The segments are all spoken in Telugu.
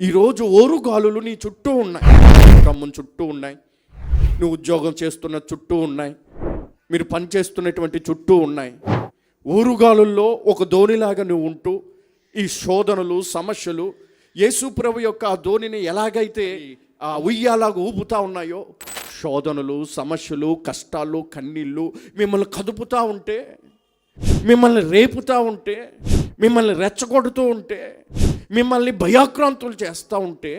ఈరోజు ఓరుగాలులు నీ చుట్టూ ఉన్నాయి, రమ్ముని చుట్టూ ఉన్నాయి, నువ్వు ఉద్యోగం చేస్తున్న చుట్టూ ఉన్నాయి, మీరు పని చేస్తున్నటువంటి చుట్టూ ఉన్నాయి. ఓరుగాలుల్లో ఒక ధోనిలాగా నువ్వు ఉంటూ ఈ శోధనలు, సమస్యలు యేసు ప్రభు యొక్క ఆ ధోనిని ఎలాగైతే ఆ ఉయ్యాలాగా ఊపుతా ఉన్నాయో, శోధనలు, సమస్యలు, కష్టాలు, కన్నీళ్ళు మిమ్మల్ని కదుపుతూ ఉంటే, మిమ్మల్ని రేపుతూ ఉంటే, మిమ్మల్ని రెచ్చగొడుతూ ఉంటే, మిమ్మల్ని భయాక్రాంతులు చేస్తూ ఉంటే,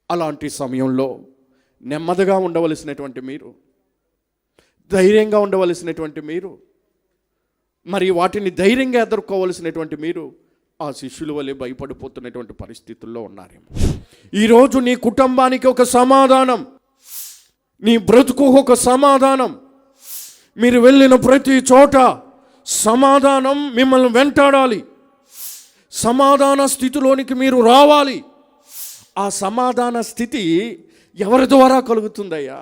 అలాంటి సమయంలో నెమ్మదిగా ఉండవలసినటువంటి మీరు, ధైర్యంగా ఉండవలసినటువంటి మీరు, మరి వాటిని ధైర్యంగా ఎదుర్కోవలసినటువంటి మీరు ఆ శిష్యుల వలె భయపడిపోతున్నటువంటి పరిస్థితుల్లో ఉన్నారేమో. ఈరోజు నీ కుటుంబానికి ఒక సమాధానం, నీ బ్రతుకు ఒక సమాధానం, మీరు వెళ్ళిన ప్రతి చోట సమాధానం మిమ్మల్ని వెంటాడాలి. సమాధాన స్థితిలోనికి మీరు రావాలి. ఆ సమాధాన స్థితి ఎవరి ద్వారా కలుగుతుందయ్యా?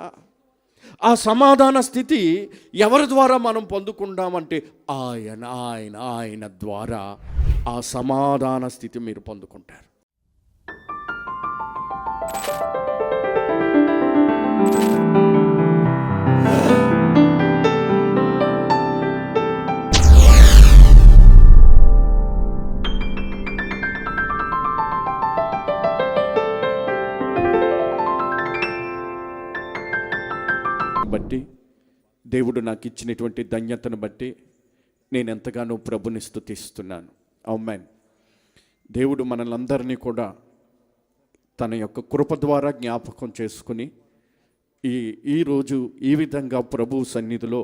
ఆ సమాధాన స్థితి ఎవరి ద్వారా మనం పొందుకుంటామంటే ఆయన ద్వారా ఆ సమాధాన స్థితి మీరు పొందుకుంటారు. బట్టి దేవుడు నాకు ఇచ్చినటువంటి ధన్యతను బట్టి నేను ఎంతగానో ప్రభుని స్తుతిస్తున్నాను. ఆమేన్. దేవుడు మనలందరినీ కూడా తన యొక్క కృప ద్వారా జ్ఞాపకం చేసుకుని ఈరోజు ఈ విధంగా ప్రభు సన్నిధిలో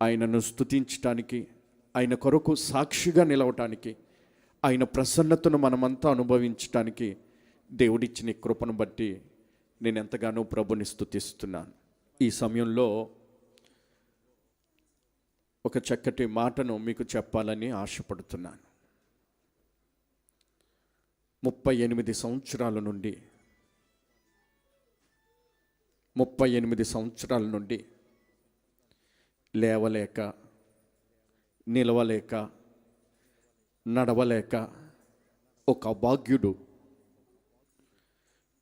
ఆయనను స్తుతించటానికి, ఆయన కొరకు సాక్షిగా నిలవటానికి, ఆయన ప్రసన్నతను మనమంతా అనుభవించటానికి దేవుడిచ్చిన కృపను బట్టి నేను ఎంతగానో ప్రభుని స్తుతిస్తున్నాను. ఈ సమయంలో ఒక చక్కటి మాటను మీకు చెప్పాలని ఆశపడుతున్నాను. 38 సంవత్సరాల నుండి లేవలేక, నిలవలేక, నడవలేక ఒక అభాగ్యుడు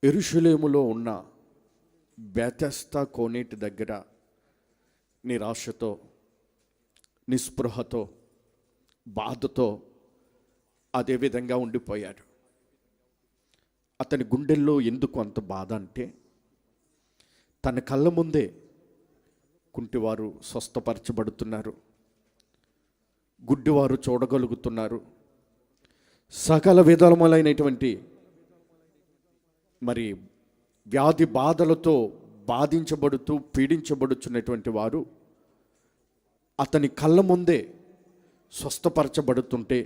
యెరూషలేములో ఉన్న బెతెస్దా కోనేటి దగ్గర నిరాశతో, నిస్పృహతో, బాధతో అదేవిధంగా ఉండిపోయాడు. అతని గుండెల్లో ఎందుకు అంత బాధ అంటే, తన కళ్ళ ముందే కుంటివారు స్వస్థపరచబడుతున్నారు, గుడ్డివారు చూడగలుగుతున్నారు, సకల విధములైనటువంటి మరి వ్యాధి బాధలతో బాధించబడుతూ పీడించబడుచున్నటువంటి వారు అతని కళ్ళ ముందే స్వస్థపరచబడుతుంటే,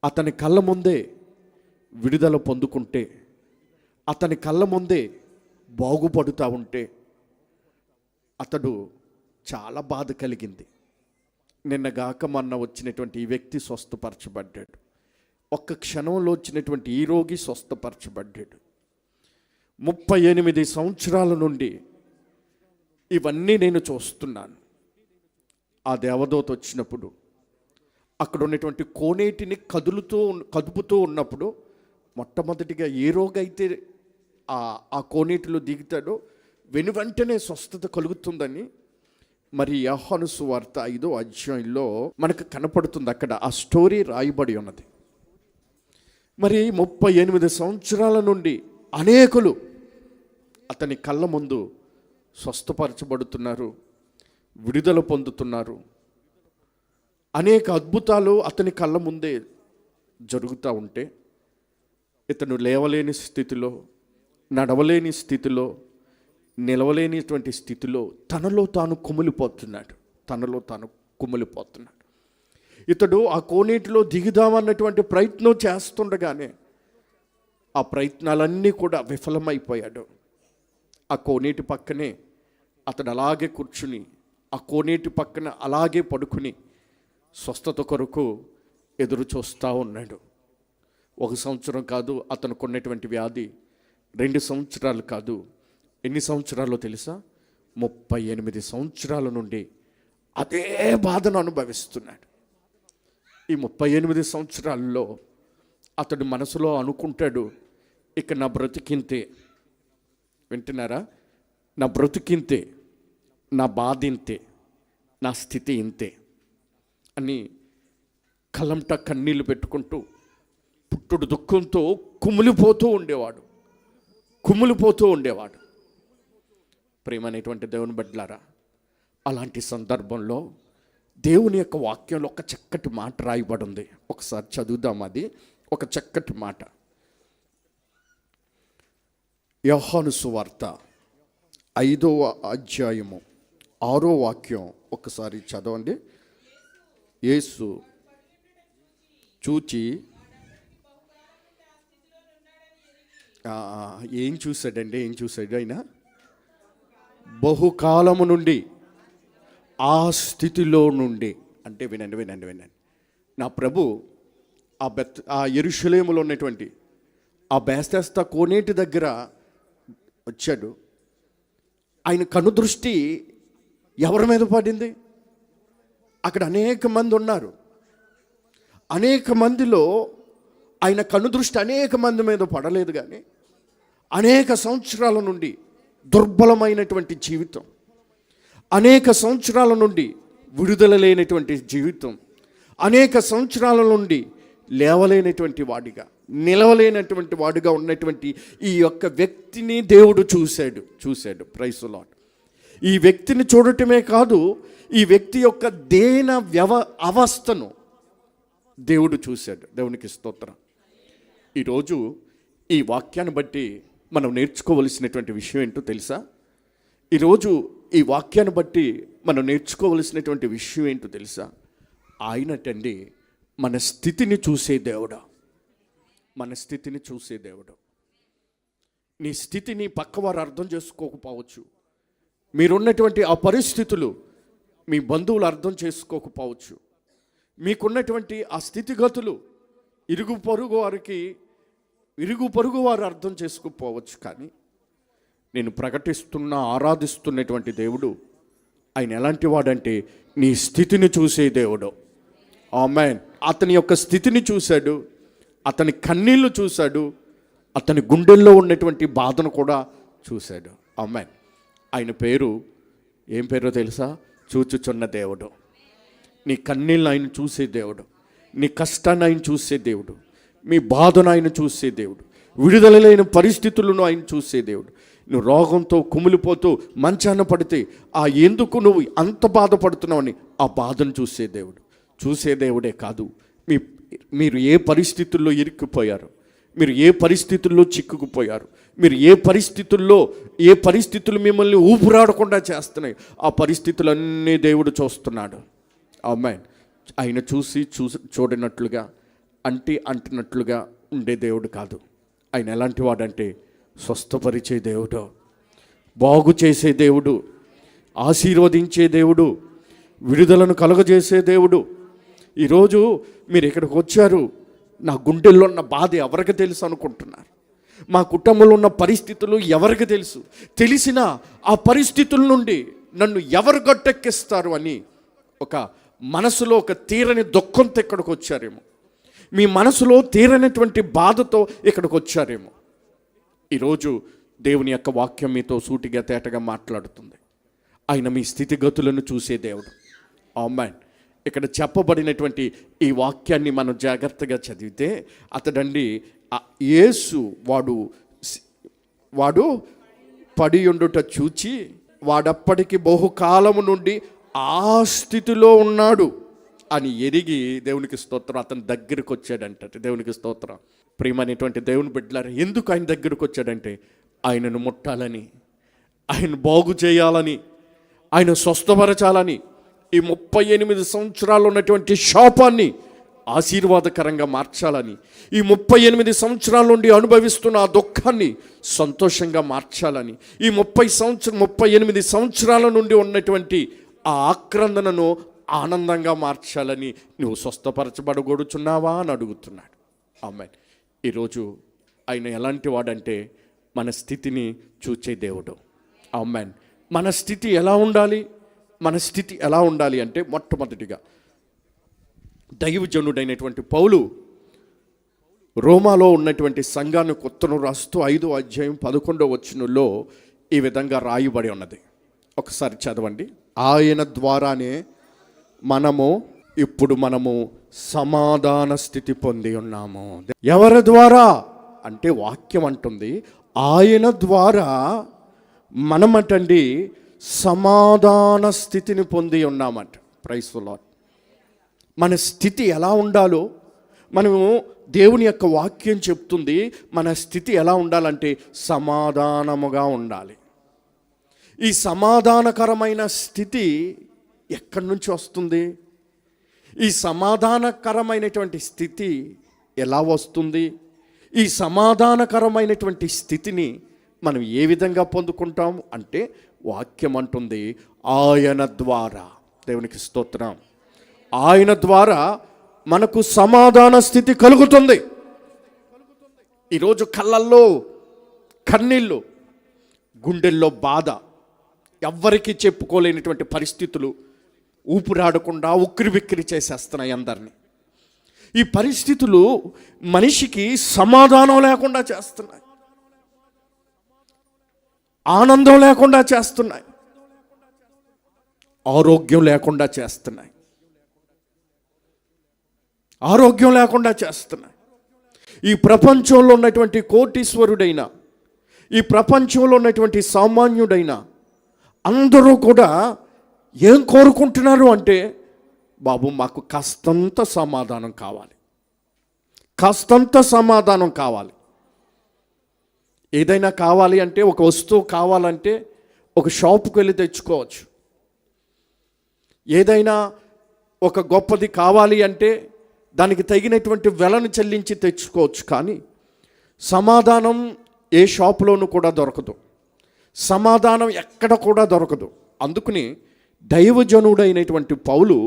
అతని కళ్ళ ముందే విడుదల పొందుకుంటే, అతని కళ్ళ ముందే బాగుపడుతూ ఉంటే అతడు చాలా బాధ కలిగింది. నిన్నగాక మొన్న వచ్చినటువంటి ఈ వ్యక్తి స్వస్థపరచబడ్డాడు. ఒక్క క్షణంలో వచ్చినటువంటి ఈ రోగి స్వస్థపరచబడ్డాడు. 38 సంవత్సరాల నుండి ఇవన్నీ నేను చూస్తున్నాను. ఆ దేవదూత వచ్చినప్పుడు అక్కడ ఉన్నటువంటి కోనేటిని కదుపుతూ ఉన్నప్పుడు మొట్టమొదటిగా ఏ రోగైతే ఆ కోనేటిలో దిగుతాడో వెనువెంటనే స్వస్థత కలుగుతుందని మరి యోహాను సువార్త 5వ అధ్యాయంలో మనకు కనపడుతుంది. అక్కడ ఆ స్టోరీ రాయబడి ఉన్నది. మరి 38 సంవత్సరాల నుండి అనేకులు అతని కళ్ళ ముందు స్వస్థపరచబడుతున్నారు, విడుదల పొందుతున్నారు. అనేక అద్భుతాలు అతని కళ్ళ ముందే జరుగుతూ ఉంటే ఇతను లేవలేని స్థితిలో, నడవలేని స్థితిలో, నిలవలేనిటువంటి స్థితిలో తనలో తాను కుమిలిపోతున్నాడు. ఇతడు ఆ కోనేటిలో దిగుదామన్నటువంటి ప్రయత్నం చేస్తుండగానే ఆ ప్రయత్నాలన్నీ కూడా విఫలమైపోయాడు. ఆ కోనేటి పక్కనే అతడు అలాగే కూర్చుని, ఆ కోనేటి పక్కన అలాగే పడుకుని స్వస్థత కొరకు ఎదురు చూస్తూ ఉన్నాడు. 1 సంవత్సరం కాదు అతనికి ఉన్నటువంటి వ్యాధి, 2 సంవత్సరాలు కాదు. ఎన్ని సంవత్సరాలు తెలుసా? 38 సంవత్సరాల నుండి అదే బాధను అనుభవిస్తున్నాడు. ఈ 38 సంవత్సరాల్లో అతడు మనసులో అనుకుంటాడు, ఇక నా బ్రతికింతే. వింటున్నారా? నా బ్రతికింతే, నా బాధ ఇంతే, నా స్థితి ఇంతే అని కలంట కన్నీళ్లు పెట్టుకుంటూ పుట్టుడు దుఃఖంతో కుమిలిపోతూ ఉండేవాడు. ప్రేమ అనేటువంటి దేవుని బిడ్డలారా, అలాంటి సందర్భంలో దేవుని యొక్క వాక్యంలో ఒక చక్కటి మాట రాయబడి ఉంది. ఒకసారి చదువుదాం. అది ఒక చక్కటి మాట. యోహాను సువార్త 5వ అధ్యాయము 6వ వాక్యం ఒకసారి చదవండి. యేసు చూచి ఏం చూశాడు ఆయన? బహుకాలము నుండి ఆ స్థితిలో నుండి. అంటే వినండి, నా ప్రభు ఆ యెరూషలేములో ఉన్నటువంటి ఆ బేస్తెస్తా కోనేటి దగ్గర వచ్చాడు. ఆయన కనుదృష్టి ఎవరి మీద పడింది? అక్కడ అనేక మంది ఉన్నారు. అనేక మందిలో ఆయన కనుదృష్టి అనేక మంది మీద పడలేదు, కానీ అనేక సంవత్సరాల నుండి దుర్బలమైనటువంటి జీవితం, అనేక సంవత్సరాల నుండి విడుదల లేనటువంటి జీవితం, అనేక సంవత్సరాల నుండి లేవలేనటువంటి వాడిగా, నిలవలేనటువంటి వాడిగా ఉన్నటువంటి ఈ యొక్క వ్యక్తిని దేవుడు చూశాడు. Praise the Lord. ఈ వ్యక్తిని చూడటమే కాదు, ఈ వ్యక్తి యొక్క దేన అవస్థను దేవుడు చూశాడు. దేవునికి స్తోత్రం. ఈరోజు ఈ వాక్యాన్ని బట్టి మనం నేర్చుకోవలసినటువంటి విషయం ఏంటో తెలుసా? ఈరోజు ఈ వాక్యాన్ని బట్టి మనం నేర్చుకోవలసినటువంటి విషయం ఏంటో తెలుసా? ఆయనటండి మన స్థితిని చూసే దేవుడు. నీ స్థితిని పక్కవారు అర్థం చేసుకోకపోవచ్చు. మీరున్నటువంటి ఆ పరిస్థితులు మీ బంధువులు అర్థం చేసుకోకపోవచ్చు. మీకున్నటువంటి ఆ స్థితిగతులు ఇరుగు పొరుగు వారు అర్థం చేసుకోకపోవచ్చు. కానీ నేను ఆరాధిస్తున్నటువంటి దేవుడు ఆయన ఎలాంటి వాడంటే నీ స్థితిని చూసే దేవుడు. ఆమేన్. అతని యొక్క స్థితిని చూశాడు, అతని కన్నీళ్లు చూశాడు, అతని గుండెల్లో ఉన్నటువంటి బాధను కూడా చూశాడు. ఆమేన్. ఆయన పేరు ఏం పేరో తెలుసా? చూచుచున్న దేవుడు. నీ కన్నీళ్ళు ఆయన చూసే దేవుడు, నీ కష్టాన్ని ఆయన చూసే దేవుడు, మీ బాధను ఆయన చూసే దేవుడు, విడుదల లేని పరిస్థితులను ఆయన చూసే దేవుడు. నువ్వు రోగంతో కుమిలిపోతూ మంచాన పడితే ఆ ఎందుకు నువ్వు అంత బాధపడుతున్నావని ఆ బాధను చూసే దేవుడే కాదు, మీరు ఏ పరిస్థితుల్లో ఇరుక్కుపోయారు, మీరు ఏ పరిస్థితుల్లో చిక్కుకుపోయారు, మీరు ఏ పరిస్థితులు మిమ్మల్ని ఊపిరాడకుండా చేస్తున్నాయి, ఆ పరిస్థితులన్నీ దేవుడు చూస్తున్నాడు. ఆమేన్. ఆయన చూడనట్లుగా అంటున్నట్లుగా ఉండే దేవుడు కాదు. ఆయన ఎలాంటి వాడంటే స్వస్థపరిచే దేవుడు, బాగు చేసే దేవుడు, ఆశీర్వదించే దేవుడు, విడుదలను కలుగజేసే దేవుడు. ఈరోజు మీరు ఇక్కడికి వచ్చారు, నా గుండెల్లో ఉన్న బాధ ఎవరికి తెలుసు అనుకుంటున్నారు? మా కుటుంబంలో ఉన్న పరిస్థితులు ఎవరికి తెలుసు? తెలిసిన ఆ పరిస్థితుల నుండి నన్ను ఎవరు గట్టెక్కిస్తారు అని ఒక మనసులో ఒక తీరని దుఃఖంతో ఇక్కడికి వచ్చారేమో, మీ మనసులో తీరనటువంటి బాధతో ఇక్కడికి వచ్చారేమో. ఈరోజు దేవుని యొక్క వాక్యం మీతో సూటిగా తేటగా మాట్లాడుతుంది. ఆయన మీ స్థితిగతులను చూసే దేవుడు. ఆమేన్. ఇక్కడ చెప్పబడినటువంటి ఈ వాక్యాన్ని మనం జాగ్రత్తగా చదివితే అతడండి యేసు వాడు పడి ఉండుట చూచి వాడప్పటికి బహుకాలము నుండి ఆ స్థితిలో ఉన్నాడు అని ఎరిగి దేవునికి స్తోత్రం అతని దగ్గరికి వచ్చాడంట. దేవునికి స్తోత్రం. ప్రియమైనటువంటి దేవుని బిడ్డలారా, ఎందుకు ఆయన దగ్గరికి వచ్చాడంటే ఆయనను ముట్టాలని, ఆయన బాగు చేయాలని, ఆయన స్వస్థపరచాలని, ఈ 38 సంవత్సరాలు ఉన్నటువంటి శాపాన్ని ఆశీర్వాదకరంగా మార్చాలని, ఈ 38 సంవత్సరాల నుండి అనుభవిస్తున్న ఆ దుఃఖాన్ని సంతోషంగా మార్చాలని, ఈ 38 సంవత్సరాల నుండి ఉన్నటువంటి ఆ ఆక్రందనను ఆనందంగా మార్చాలని నువ్వు స్వస్థపరచబడగొడుచున్నావా అని అడుగుతున్నాడు. ఆమేన్. ఈరోజు ఆయన ఎలాంటి వాడంటే మన స్థితిని చూచే దేవుడు. ఆమేన్. మన స్థితి ఎలా ఉండాలి అంటే మొట్టమొదటిగా దైవజనుడైనటువంటి పౌలు రోమాలో ఉన్నటువంటి సంఘానికి ఉత్తరం రాస్తూ 5వ అధ్యాయం 11వ వచనంలో ఈ విధంగా రాయబడి ఉన్నది. ఒకసారి చదవండి. ఆయన ద్వారానే ఇప్పుడు మనము సమాధాన స్థితి పొంది ఉన్నాము. ఎవరి ద్వారా అంటే వాక్యం అంటుంది ఆయన ద్వారా మనమటండి సమాధాన స్థితిని పొంది ఉన్నామంట. Praise the lord. మన స్థితి ఎలా ఉండాలో మనము దేవుని యొక్క వాక్యం చెప్తుంది. మన స్థితి ఎలా ఉండాలంటే సమాధానముగా ఉండాలి. ఈ సమాధానకరమైన స్థితి ఎక్కడి నుంచి వస్తుంది? ఈ సమాధానకరమైనటువంటి స్థితి ఎలా వస్తుంది? ఈ సమాధానకరమైనటువంటి స్థితిని మనం ఏ విధంగా పొందుకుంటాం అంటే వాక్యం అంటుంది ఆయన ద్వారా. దేవునికి స్తోత్రం. ఆయన ద్వారా మనకు సమాధాన స్థితి కలుగుతుంది. ఈరోజు కళ్ళల్లో కన్నీళ్ళు, గుండెల్లో బాధ, ఎవ్వరికీ చెప్పుకోలేనటువంటి పరిస్థితులు ఊపిరాడకుండా ఉక్కిరిబిక్కిరి చేసేస్తున్నాయి అందరినీ. ఈ పరిస్థితులు మనిషికి సమాధానం లేకుండా చేస్తున్నాయి, ఆనందం లేకుండా చేస్తున్నాయి, ఆరోగ్యం లేకుండా చేస్తున్నాయి, ఆరోగ్యం లేకుండా చేస్తున్నాయి. ఈ ప్రపంచంలో ఉన్నటువంటి కోటీశ్వరుడైనా, ఈ ప్రపంచంలో ఉన్నటువంటి సామాన్యుడైనా అందరూ కూడా ఏం కోరుకుంటున్నారు అంటే బాబు మాకు కాస్తంత సమాధానం కావాలి, కాస్తంత సమాధానం కావాలి. ఏదైనా కావాలి అంటే, ఒక వస్తువు కావాలంటే ఒక షాపుకి వెళ్ళి తెచ్చుకోవచ్చు. ఏదైనా ఒక గొప్పది కావాలి అంటే దానికి తగినటువంటి వెలను చెల్లించి తెచ్చుకోవచ్చు. కానీ సమాధానం ఏ షాపులోనూ కూడా దొరకదు, సమాధానం ఎక్కడ కూడా దొరకదు. అందుకని దైవజనుడైనటువంటి పౌలు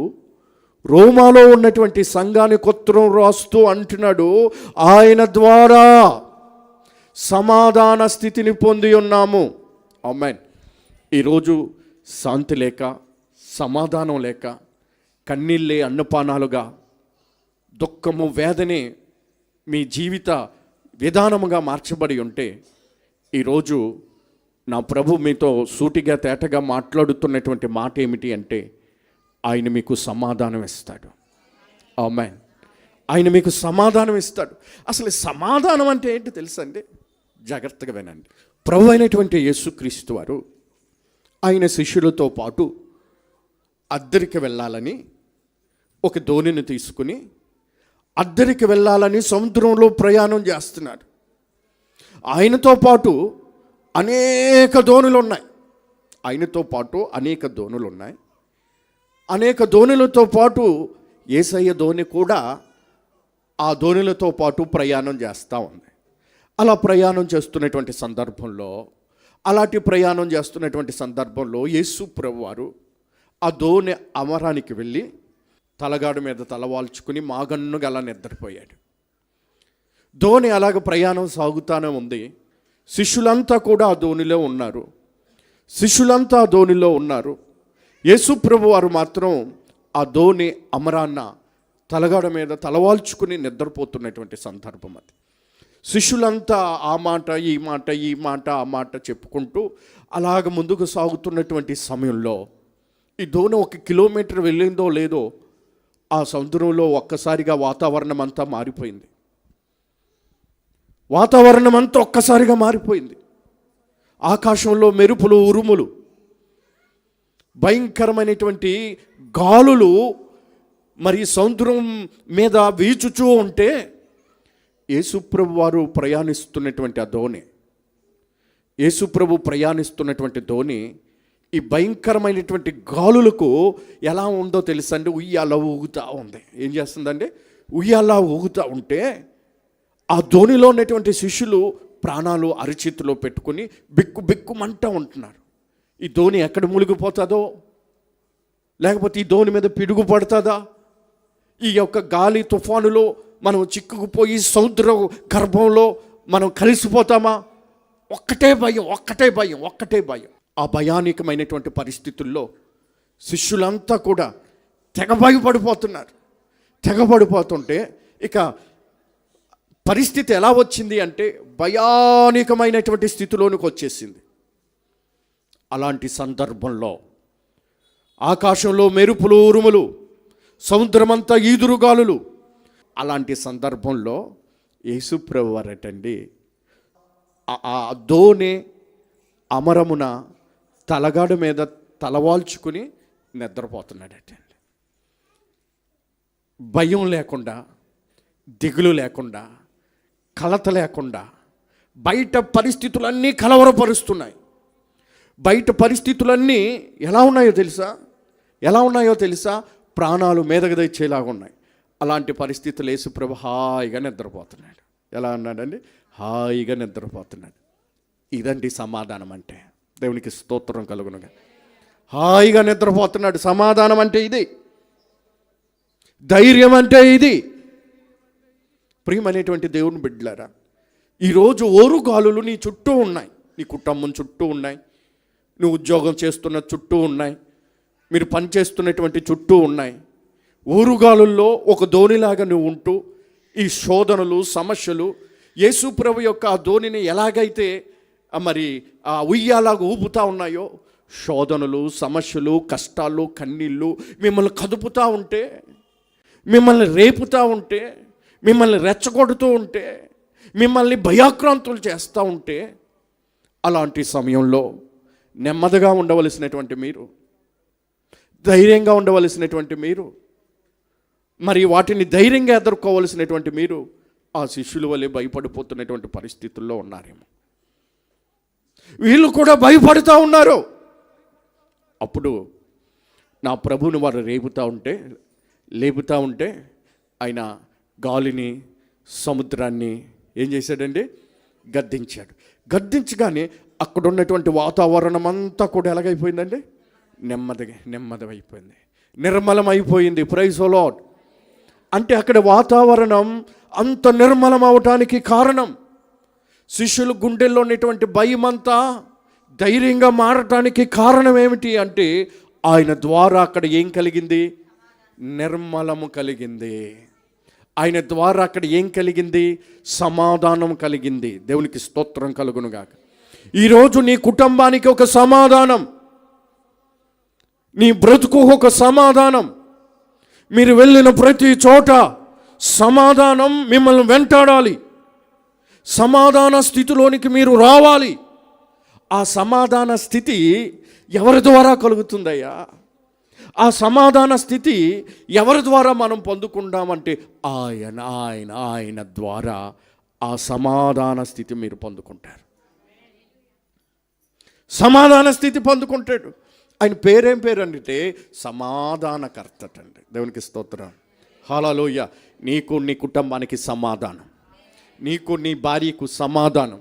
రోమాలో ఉన్నటువంటి సంఘానికి ఉత్తరం రాస్తూ అంటున్నాడు ఆయన ద్వారా సమాధాన స్థితిని పొంది ఉన్నాము. ఆమేన్. ఈరోజు శాంతి లేక, సమాధానం లేక, కన్నీళ్ళే అన్నపానాలుగా, దుఃఖము వేదనే మీ జీవిత విధానముగా మార్చబడి ఉంటే ఈరోజు నా ప్రభు మీతో సూటిగా తేటగా మాట్లాడుతున్నటువంటి మాట ఏమిటి అంటే ఆయన మీకు సమాధానం ఇస్తాడు. ఆమేన్. ఆయన మీకు సమాధానం ఇస్తాడు. అసలు సమాధానం అంటే ఏంటి తెలుసండి? జాగ్రత్తగా వినండి. ప్రభు అయినటువంటి యేసుక్రీస్తు వారు ఆయన శిష్యులతో పాటు అద్దరికి వెళ్ళాలని ఒక దోణిని తీసుకుని అద్దరికి వెళ్ళాలని సముద్రంలో ప్రయాణం చేస్తున్నాడు. ఆయనతో పాటు అనేక దోణులు ఉన్నాయి. ఆయనతో పాటు అనేక దోణులు ఉన్నాయి. అనేక దోణులతో పాటు యేసయ్య దోణి కూడా ఆ దోణులతో పాటు ప్రయాణం చేస్తూ ఉంది. అలా ప్రయాణం చేస్తున్నటువంటి సందర్భంలో, అలాంటి ప్రయాణం చేస్తున్నటువంటి సందర్భంలో యేసు ప్రభువారు ఆ దోణి అమరానికి వెళ్ళి తలగాడు మీద తలవాల్చుకుని మాగన్నుగా అలా నిద్రపోయాడు. దోణి అలాగ ప్రయాణం సాగుతూనే ఉంది. శిష్యులంతా కూడా ఆ దోణిలో ఉన్నారు. శిష్యులంతా ఆ దోణిలో ఉన్నారు. యేసు ప్రభువారు మాత్రం ఆ దోణి అమరాన్న తలగాడ మీద తలవాల్చుకుని నిద్రపోతున్నటువంటి సందర్భం అది. శిష్యులంతా ఆ మాట ఈ మాట ఈ మాట ఆ మాట చెప్పుకుంటూ అలాగ ముందుకు సాగుతున్నటువంటి సమయంలో ఈ దోణి 1 కిలోమీటర్ వెళ్ళిందో లేదో ఆ సముద్రంలో ఒక్కసారిగా వాతావరణం అంతా మారిపోయింది. వాతావరణం అంతా ఒక్కసారిగా మారిపోయింది. ఆకాశంలో మెరుపులు, ఉరుములు, భయంకరమైనటువంటి గాలులు మరి సముద్రం మీద వీచుచూ ఉంటే యేసుప్రభు వారు ప్రయాణిస్తున్నటువంటి ఆ దోణి, యేసుప్రభు ప్రయాణిస్తున్నటువంటి దోణి ఈ భయంకరమైనటువంటి గాలులకు ఎలా ఉందో తెలుసండి? ఉయ్యాల ఊగుతూ ఉంది. ఏం చేస్తుందండి? ఉయ్యాల ఊగుతూ ఉంటే ఆ దోణిలో ఉన్నటువంటి శిష్యులు ప్రాణాలు అరిచేతిలో పెట్టుకుని బిక్కు బిక్కుమంటూ ఉంటున్నారు. ఈ దోణి ఎక్కడ మునిగిపోతుందో, లేకపోతే ఈ దోణి మీద పిడుగు పడుతుందా, ఈ యొక్క గాలి తుఫానులో మనం చిక్కుకుపోయి సముద్ర గర్భంలో మనం కలిసిపోతామా? ఒక్కటే భయం, ఒక్కటే భయం, ఒక్కటే భయం. ఆ భయానకమైనటువంటి పరిస్థితుల్లో శిష్యులంతా కూడా తెగబడిపోతున్నారు. తెగబడిపోతుంటే ఇక పరిస్థితి ఎలా వచ్చింది అంటే భయానకమైనటువంటి స్థితిలోనికి వచ్చేసింది. అలాంటి సందర్భంలో ఆకాశంలో మెరుపులు ఉరుములు, సముద్రమంతా ఈదురుగాలులు. అలాంటి సందర్భంలో యేసుప్రభు వారటండి ఆ దోణి అమరమున తలగాడు మీద తలవాల్చుకుని నిద్రపోతున్నాడటండి. భయం లేకుండా, దిగులు లేకుండా, కలత లేకుండా. బయట పరిస్థితులన్నీ కలవరపరుస్తున్నాయి. బయట పరిస్థితులన్నీ ఎలా ఉన్నాయో తెలుసా? ప్రాణాలు మీదకు తెచ్చేలాగా ఉన్నాయి. అలాంటి పరిస్థితులు యేసుప్రభు హాయిగా నిద్రపోతున్నాడు. ఎలా అన్నాడండి? హాయిగా నిద్రపోతున్నాడు. ఇదండి సమాధానం అంటే. దేవునికి స్తోత్రం కలుగునుగా. హాయిగా నిద్రపోతున్నాడు. సమాధానం అంటే ఇది. ధైర్యం అంటే ఇది. ప్రియమైనటువంటి దేవుని బిడ్డలారా, ఈరోజు ఓరుగాలులు నీ చుట్టూ ఉన్నాయి. నీ కుటుంబం చుట్టూ ఉన్నాయి. నువ్వు ఉద్యోగం చేస్తున్న చుట్టూ ఉన్నాయి. మీరు పనిచేస్తున్నటువంటి చుట్టూ ఉన్నాయి. ఓరుగాలుల్లో ఒక దోణిలాగా నువ్వు ఉంటూ ఈ శోధనలు, సమస్యలు, యేసుప్రభు యొక్క ఆ దోణిని ఎలాగైతే మరి ఆ ఉయ్యాలాగా ఊపుతా ఉన్నాయో, శోధనలు, సమస్యలు, కష్టాలు, కన్నీళ్ళు మిమ్మల్ని కదుపుతూ ఉంటే, మిమ్మల్ని రేపుతూ ఉంటే, మిమ్మల్ని రెచ్చగొడుతూ ఉంటే, మిమ్మల్ని భయాక్రాంతులు చేస్తూ ఉంటే, అలాంటి సమయంలో నెమ్మదిగా ఉండవలసినటువంటి మీరు, ధైర్యంగా ఉండవలసినటువంటి మీరు, మరి వాటిని ధైర్యంగా ఎదుర్కోవలసినటువంటి మీరు ఆ శిష్యుల వలె భయపడిపోతున్నటువంటి పరిస్థితుల్లో ఉన్నారేమో. వీళ్ళు కూడా భయపడుతూ ఉన్నారు. అప్పుడు నా ప్రభువుని వారు లేపుతూ ఉంటే ఆయన గాలిని, సముద్రాన్ని ఏం చేశాడండి? గద్దించాడు. గద్దించగానే అక్కడ ఉన్నటువంటి వాతావరణం అంతా కూడా ఎలాగైపోయిందండి? నెమ్మదమైపోయింది, నిర్మలమైపోయింది. Praise the Lord. అంటే అక్కడ వాతావరణం అంత నిర్మలం అవటానికి కారణం, శిష్యుల గుండెల్లో ఉన్నటువంటి భయమంతా ధైర్యంగా మారటానికి కారణం ఏమిటి అంటే ఆయన ద్వారా అక్కడ ఏం కలిగింది? నిర్మలము కలిగింది. ఆయన ద్వారా అక్కడ ఏం కలిగింది? సమాధానం కలిగింది. దేవునికి స్తోత్రం కలుగునుగాక. ఈరోజు నీ కుటుంబానికి ఒక సమాధానం, నీ బ్రతుకు ఒక సమాధానం. మీరు వెళ్ళిన ప్రతి చోట సమాధానం మిమ్మల్ని వెంటాడాలి. సమాధాన స్థితిలోనికి మీరు రావాలి. ఆ సమాధాన స్థితి ఎవరి ద్వారా కలుగుతుందయ్యా? ఆ సమాధాన స్థితి ఎవరి ద్వారా మనం పొందుకుంటామంటే ఆయన ద్వారా ఆ సమాధాన స్థితి మీరు పొందుకుంటారు. సమాధాన స్థితి పొందుకుంటాడు. ఆయన పేరేం పేరు అంటే సమాధానకర్త అండి. దేవునికి స్తోత్రం. హల్లెలూయ. నీకు నీ కుటుంబానికి సమాధానం, నీకు నీ భార్యకు సమాధానం,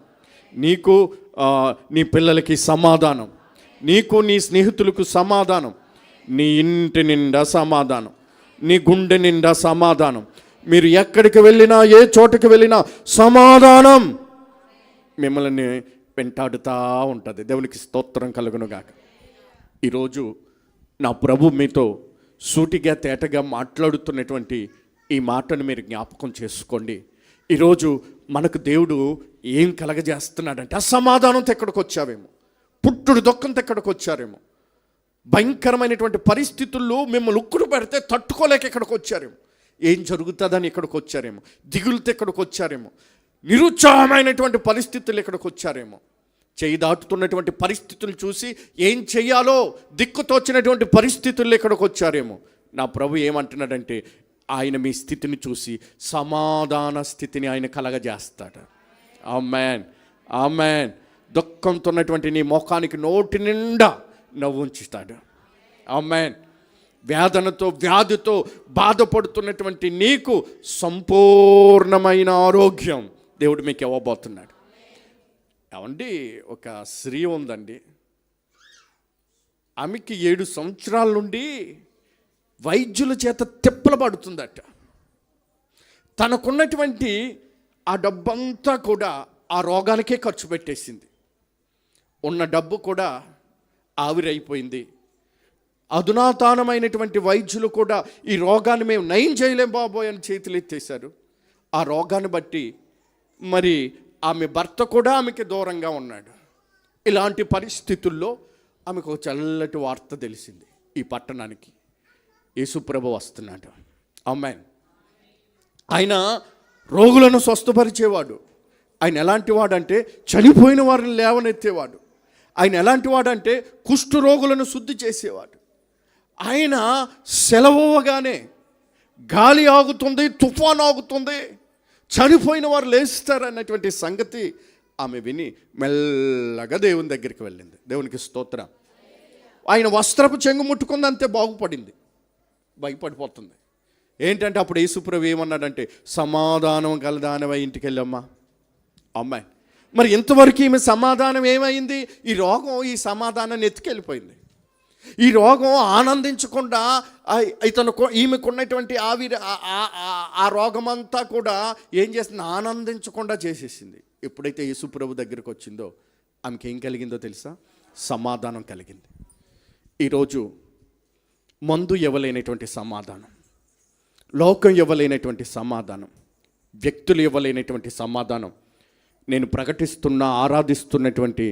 నీకు నీ పిల్లలకి సమాధానం, నీకు నీ స్నేహితులకు సమాధానం, నీ ఇంటి నిండా సమాధానం, నీ గుండె నిండా సమాధానం. మీరు ఎక్కడికి వెళ్ళినా, ఏ చోటకి వెళ్ళినా సమాధానం మిమ్మల్ని వెంటాడుతూ ఉంటుంది. దేవునికి స్తోత్రం కలుగునుగాక. ఈరోజు నా ప్రభు మీతో సూటిగా తేటగా మాట్లాడుతున్నటువంటి ఈ మాటను మీరు జ్ఞాపకం చేసుకోండి. ఈరోజు మనకు దేవుడు ఏం కలగజేస్తున్నాడంటే అసమాధానంతో ఎక్కడికి వచ్చావేమో, పుట్టుడు దుఃఖంతో ఎక్కడికి వచ్చారేమో, భయంకరమైనటువంటి పరిస్థితుల్లో మిమ్మల్ని ఉక్కుడు పెడితే తట్టుకోలేక ఎక్కడికి వచ్చారేమో, ఏం జరుగుతుందని ఎక్కడికి వచ్చారేమో, దిగులుతో ఎక్కడికి వచ్చారేమో, నిరుత్సాహమైనటువంటి పరిస్థితులు ఎక్కడికి వచ్చారేమో, చేయి దాటుతున్నటువంటి పరిస్థితులు చూసి ఏం చెయ్యాలో దిక్కుతోచినటువంటి పరిస్థితుల్లో ఎక్కడికి వచ్చారేమో. నా ప్రభు ఏమంటున్నాడంటే ఆయన మీ స్థితిని చూసి సమాధాన స్థితిని ఆయన కలగజేస్తాడు. ఆమేన్, ఆమేన్. దుఃఖంతో ఉన్నటువంటి నీ ముఖానికి నోటి నిండా నవ్వు ఉంచుతాడు. ఆమేన్. వేదనతో, వ్యాధితో బాధపడుతున్నటువంటి నీకు సంపూర్ణమైన ఆరోగ్యం దేవుడు మీకు ఇవ్వబోతున్నాడు. ఏమండి, ఒక స్త్రీ ఉందండి, ఆమెకి 7 సంవత్సరాల నుండి వైద్యుల చేత తిప్పలు పడుతుందట. తనకున్నటువంటి ఆ డబ్బంతా కూడా ఆ రోగానికే ఖర్చు పెట్టేసింది. ఉన్న డబ్బు కూడా ఆవిరైపోయింది. అధునాతనమైనటువంటి వైద్యులు కూడా ఈ రోగాన్ని మేము నయం చేయలేం బాబోయ్ అని చేతులు ఎత్తేశారు. ఆ రోగాన్ని బట్టి మరి ఆమె భర్త కూడా ఆమెకి దూరంగా ఉన్నాడు. ఇలాంటి పరిస్థితుల్లో ఆమెకు ఒక చల్లటి వార్త తెలిసింది, ఈ పట్టణానికి యేసుప్రభు వస్తున్నాడు. ఆమేన్. ఆయన రోగులను స్వస్థపరిచేవాడు. ఆయన ఎలాంటి వాడంటే చనిపోయిన వారిని లేవనెత్తేవాడు. ఆయన ఎలాంటి వాడంటే కుష్టు రోగులను శుద్ధి చేసేవాడు. ఆయన సెలవుగానే గాలి ఆగుతుంది, తుఫాను ఆగుతుంది, చనిపోయిన వారు లేస్తారు అన్నటువంటి సంగతి ఆమె విని మెల్లగా దేవుని దగ్గరికి వెళ్ళింది. దేవునికి స్తోత్రం. ఆయన వస్త్రపు చెంగు ముట్టుకుంది, అంతే బాగుపడింది. భయపడిపోతుంది. ఏంటంటే అప్పుడు యేసుప్రభు ఏమన్నాడంటే, సమాధానం గలదానవై ఇంటికి వెళ్ళమ్మా. అమ్మాయి మరి ఇంతవరకు ఈమె సమాధానం ఏమైంది? ఈ రోగం ఈ సమాధానాన్ని ఎత్తుకెళ్ళిపోయింది. ఈ రోగం ఆనందించకుండా ఈమెకున్నటువంటి ఆవిరి ఆ రోగమంతా కూడా ఏం చేస్తుంది? ఆనందించకుండా చేసేసింది. ఎప్పుడైతే యేసుప్రభు దగ్గరికి వచ్చిందో ఆమెకి ఏం కలిగిందో తెలుసా? సమాధానం కలిగింది. ఈరోజు మందు ఇవ్వలేనటువంటి సమాధానం, లోకం ఇవ్వలేనటువంటి సమాధానం, వ్యక్తులు ఇవ్వలేనటువంటి సమాధానం నేను ప్రకటిస్తున్న ఆరాధిస్తున్నటువంటి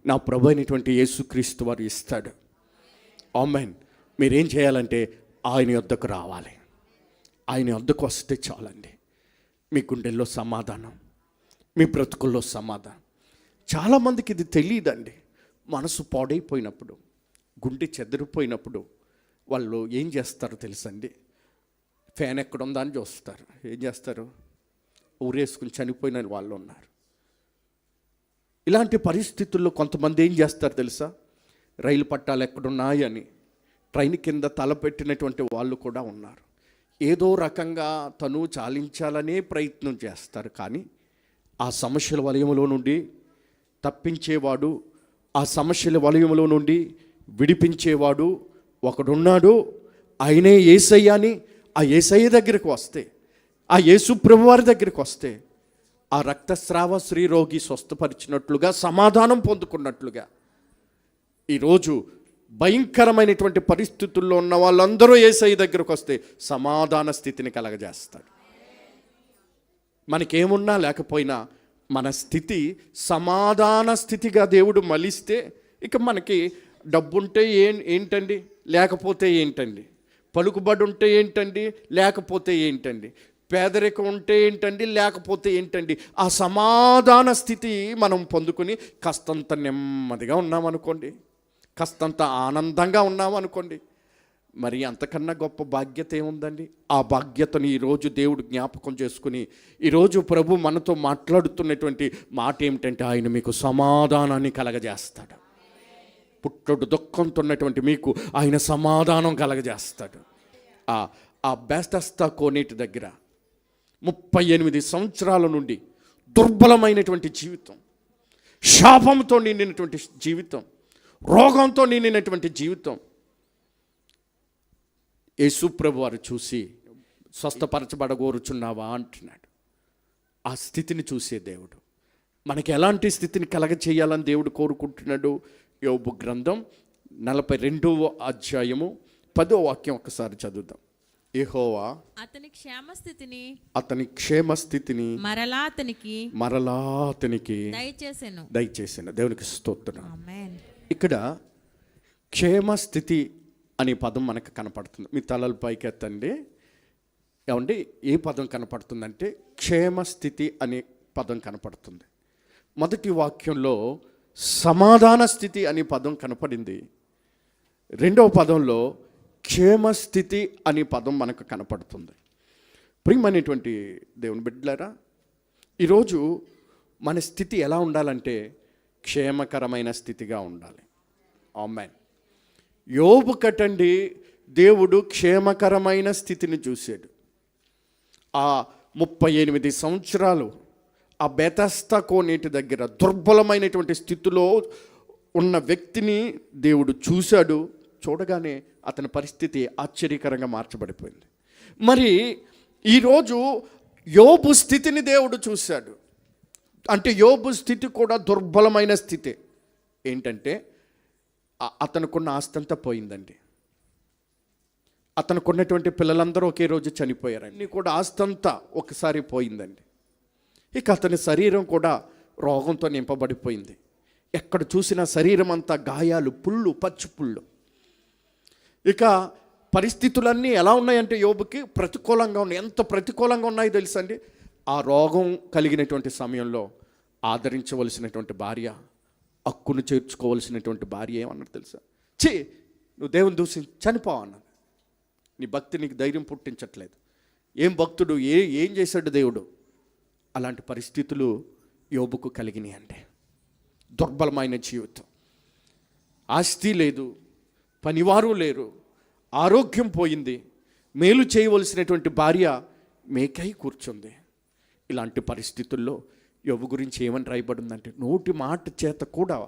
నా ప్రభు అయినటువంటి యేసుక్రీస్తు వారు ఇస్తాడు. ఆమేన్. మీరేం చేయాలంటే ఆయన యొద్దకు రావాలి. ఆయన యొద్దకు వస్తే చాలండి. మీ గుండెల్లో సమాధానం, మీ బ్రతుకుల్లో సమాధానం. చాలామందికి ఇది తెలియదండి. మనసు పాడైపోయినప్పుడు, గుండె చెదిరిపోయినప్పుడు వాళ్ళు ఏం చేస్తారో తెలుసండి? ఫ్యాన్ ఎక్కడుందా అని చూస్తారు. ఏం చేస్తారు? ఊరేసుకుని చనిపోయిన వాళ్ళు ఉన్నారు. ఇలాంటి పరిస్థితుల్లో కొంతమంది ఏం చేస్తారు తెలుసా? రైలు పట్టాలు ఎక్కడున్నాయి అని ట్రైన్ కింద తలపెట్టినటువంటి వాళ్ళు కూడా ఉన్నారు. ఏదో రకంగా తను చాలించాలనే ప్రయత్నం చేస్తారు. కానీ ఆ సమస్యల వలయంలో నుండి తప్పించేవాడు, ఆ సమస్యల వలయంలో నుండి విడిపించేవాడు ఒకడున్నాడు. ఆయనే యేసయ్య అని ఆ యేసయ్య దగ్గరికి వస్తే, ఆ యేసు ప్రభువారి దగ్గరికి వస్తే ఆ రక్తస్రావ స్త్రీరోగి స్వస్థపరిచినట్లుగా, సమాధానం పొందుకున్నట్లుగా ఈరోజు భయంకరమైనటువంటి పరిస్థితుల్లో ఉన్న వాళ్ళందరూ యేసయ్య దగ్గరకు వస్తే సమాధాన స్థితిని కలగజేస్తాడు. మనకేమున్నా లేకపోయినా మన స్థితి సమాధాన స్థితిగా దేవుడు మలిస్తే ఇక మనకి డబ్బుంటే ఏంటండి, లేకపోతే ఏంటండి, పలుకుబడి ఉంటే ఏంటండి, లేకపోతే ఏంటండి, పేదరికం ఉంటే ఏంటండి, లేకపోతే ఏంటండి, ఆ సమాధాన స్థితి మనం పొందుకుని కాస్తంత నెమ్మదిగా ఉన్నామనుకోండి, కాస్తంత ఆనందంగా ఉన్నామనుకోండి, మరి అంతకన్నా గొప్ప బాధ్యత ఏముందండి? ఆ బాధ్యతను ఈరోజు దేవుడు జ్ఞాపకం చేసుకుని ఈరోజు ప్రభు మనతో మాట్లాడుతున్నటువంటి మాట ఏమిటంటే, ఆయన మీకు సమాధానాన్ని కలగజేస్తాడు. పుట్టడు దుఃఖంతో ఉన్నటువంటి మీకు ఆయన సమాధానం కలగజేస్తాడు. ఆ బెతెస్దా కోనేటి దగ్గర 38 సంవత్సరాల నుండి దుర్బలమైనటువంటి జీవితం, శాపంతో నిండినటువంటి జీవితం, రోగంతో నిండినటువంటి జీవితం యేసుప్రభు వారు చూసి స్వస్థపరచబడగోరుచున్నావా అంటున్నాడు. ఆ స్థితిని చూసే దేవుడు మనకి ఎలాంటి స్థితిని కలగచేయాలని దేవుడు కోరుకుంటున్నాడు. యోబు గ్రంథం 42వ అధ్యాయము 10వ వాక్యం ఒకసారి చదువుదాం. యెహోవా అతని క్షేమస్థితిని మరలా అతనికి దయచేసెను. దేవునికి స్తోత్రం. ఆమేన్. ఇక్కడ క్షేమస్థితి అనే పదం మనకు కనపడుతుంది. మీ తలల పైకి ఎత్తండి. ఏమండి, ఏ పదం కనపడుతుందంటే క్షేమస్థితి అనే పదం కనపడుతుంది. మొదటి వాక్యంలో సమాధాన స్థితి అనే పదం కనపడింది. రెండవ పదంలో క్షేమస్థితి అనే పదం మనకు కనపడుతుంది. ప్రియమైనటువంటి దేవుని బిడ్డలారా, ఈరోజు మన స్థితి ఎలా ఉండాలంటే క్షేమకరమైన స్థితిగా ఉండాలి. ఆమేన్. యోబు కటండి దేవుడు క్షేమకరమైన స్థితిని చూశాడు. ఆ 38 సంవత్సరాలు ఆ బెతెస్దా కోనేటి దగ్గర దుర్బలమైనటువంటి స్థితిలో ఉన్న వ్యక్తిని దేవుడు చూశాడు. చూడగానే అతని పరిస్థితి ఆశ్చర్యకరంగా మార్చబడిపోయింది. మరి ఈరోజు యోబు స్థితిని దేవుడు చూశాడు. అంటే యోబు స్థితి కూడా దుర్బలమైన స్థితి. ఏంటంటే అతనుకున్న ఆస్తంతా పోయిందండి. అతనుకున్నటువంటి పిల్లలందరూ ఒకే రోజు చనిపోయారు. అన్నీ కూడా ఆస్తంతా ఒకసారి పోయిందండి. ఇక అతని శరీరం కూడా రోగంతో నింపబడిపోయింది. ఎక్కడ చూసినా శరీరం అంతా గాయాలు, పుళ్ళు, పచ్చి పుళ్ళు. ఇక పరిస్థితులన్నీ ఎలా ఉన్నాయంటే యోబుకి ప్రతికూలంగా ఉన్నాయి. ఎంత ప్రతికూలంగా ఉన్నాయో తెలుసండి. ఆ రోగం కలిగినటువంటి సమయంలో ఆదరించవలసినటువంటి భార్య, హక్కును చేర్చుకోవలసినటువంటి భార్య ఏమన్నారు తెలుసా? నువ్వు దేవుని దూషి చనిపో అన్నాను. నీ భక్తి నీకు ధైర్యం పుట్టించట్లేదు. ఏం భక్తుడు, ఏం చేశాడు దేవుడు? అలాంటి పరిస్థితులు యోబుకు కలిగినాయి. అంటే దుర్బలమైన జీవితం, ఆస్తి లేదు, పనివారు లేరు, ఆరోగ్యం పోయింది, మేలు చేయవలసినటువంటి భార్య మేకై కూర్చుంది. ఇలాంటి పరిస్థితుల్లో యోబు గురించి ఏమని రాయబడిందంటే, నోటి మాట చేత కూడా,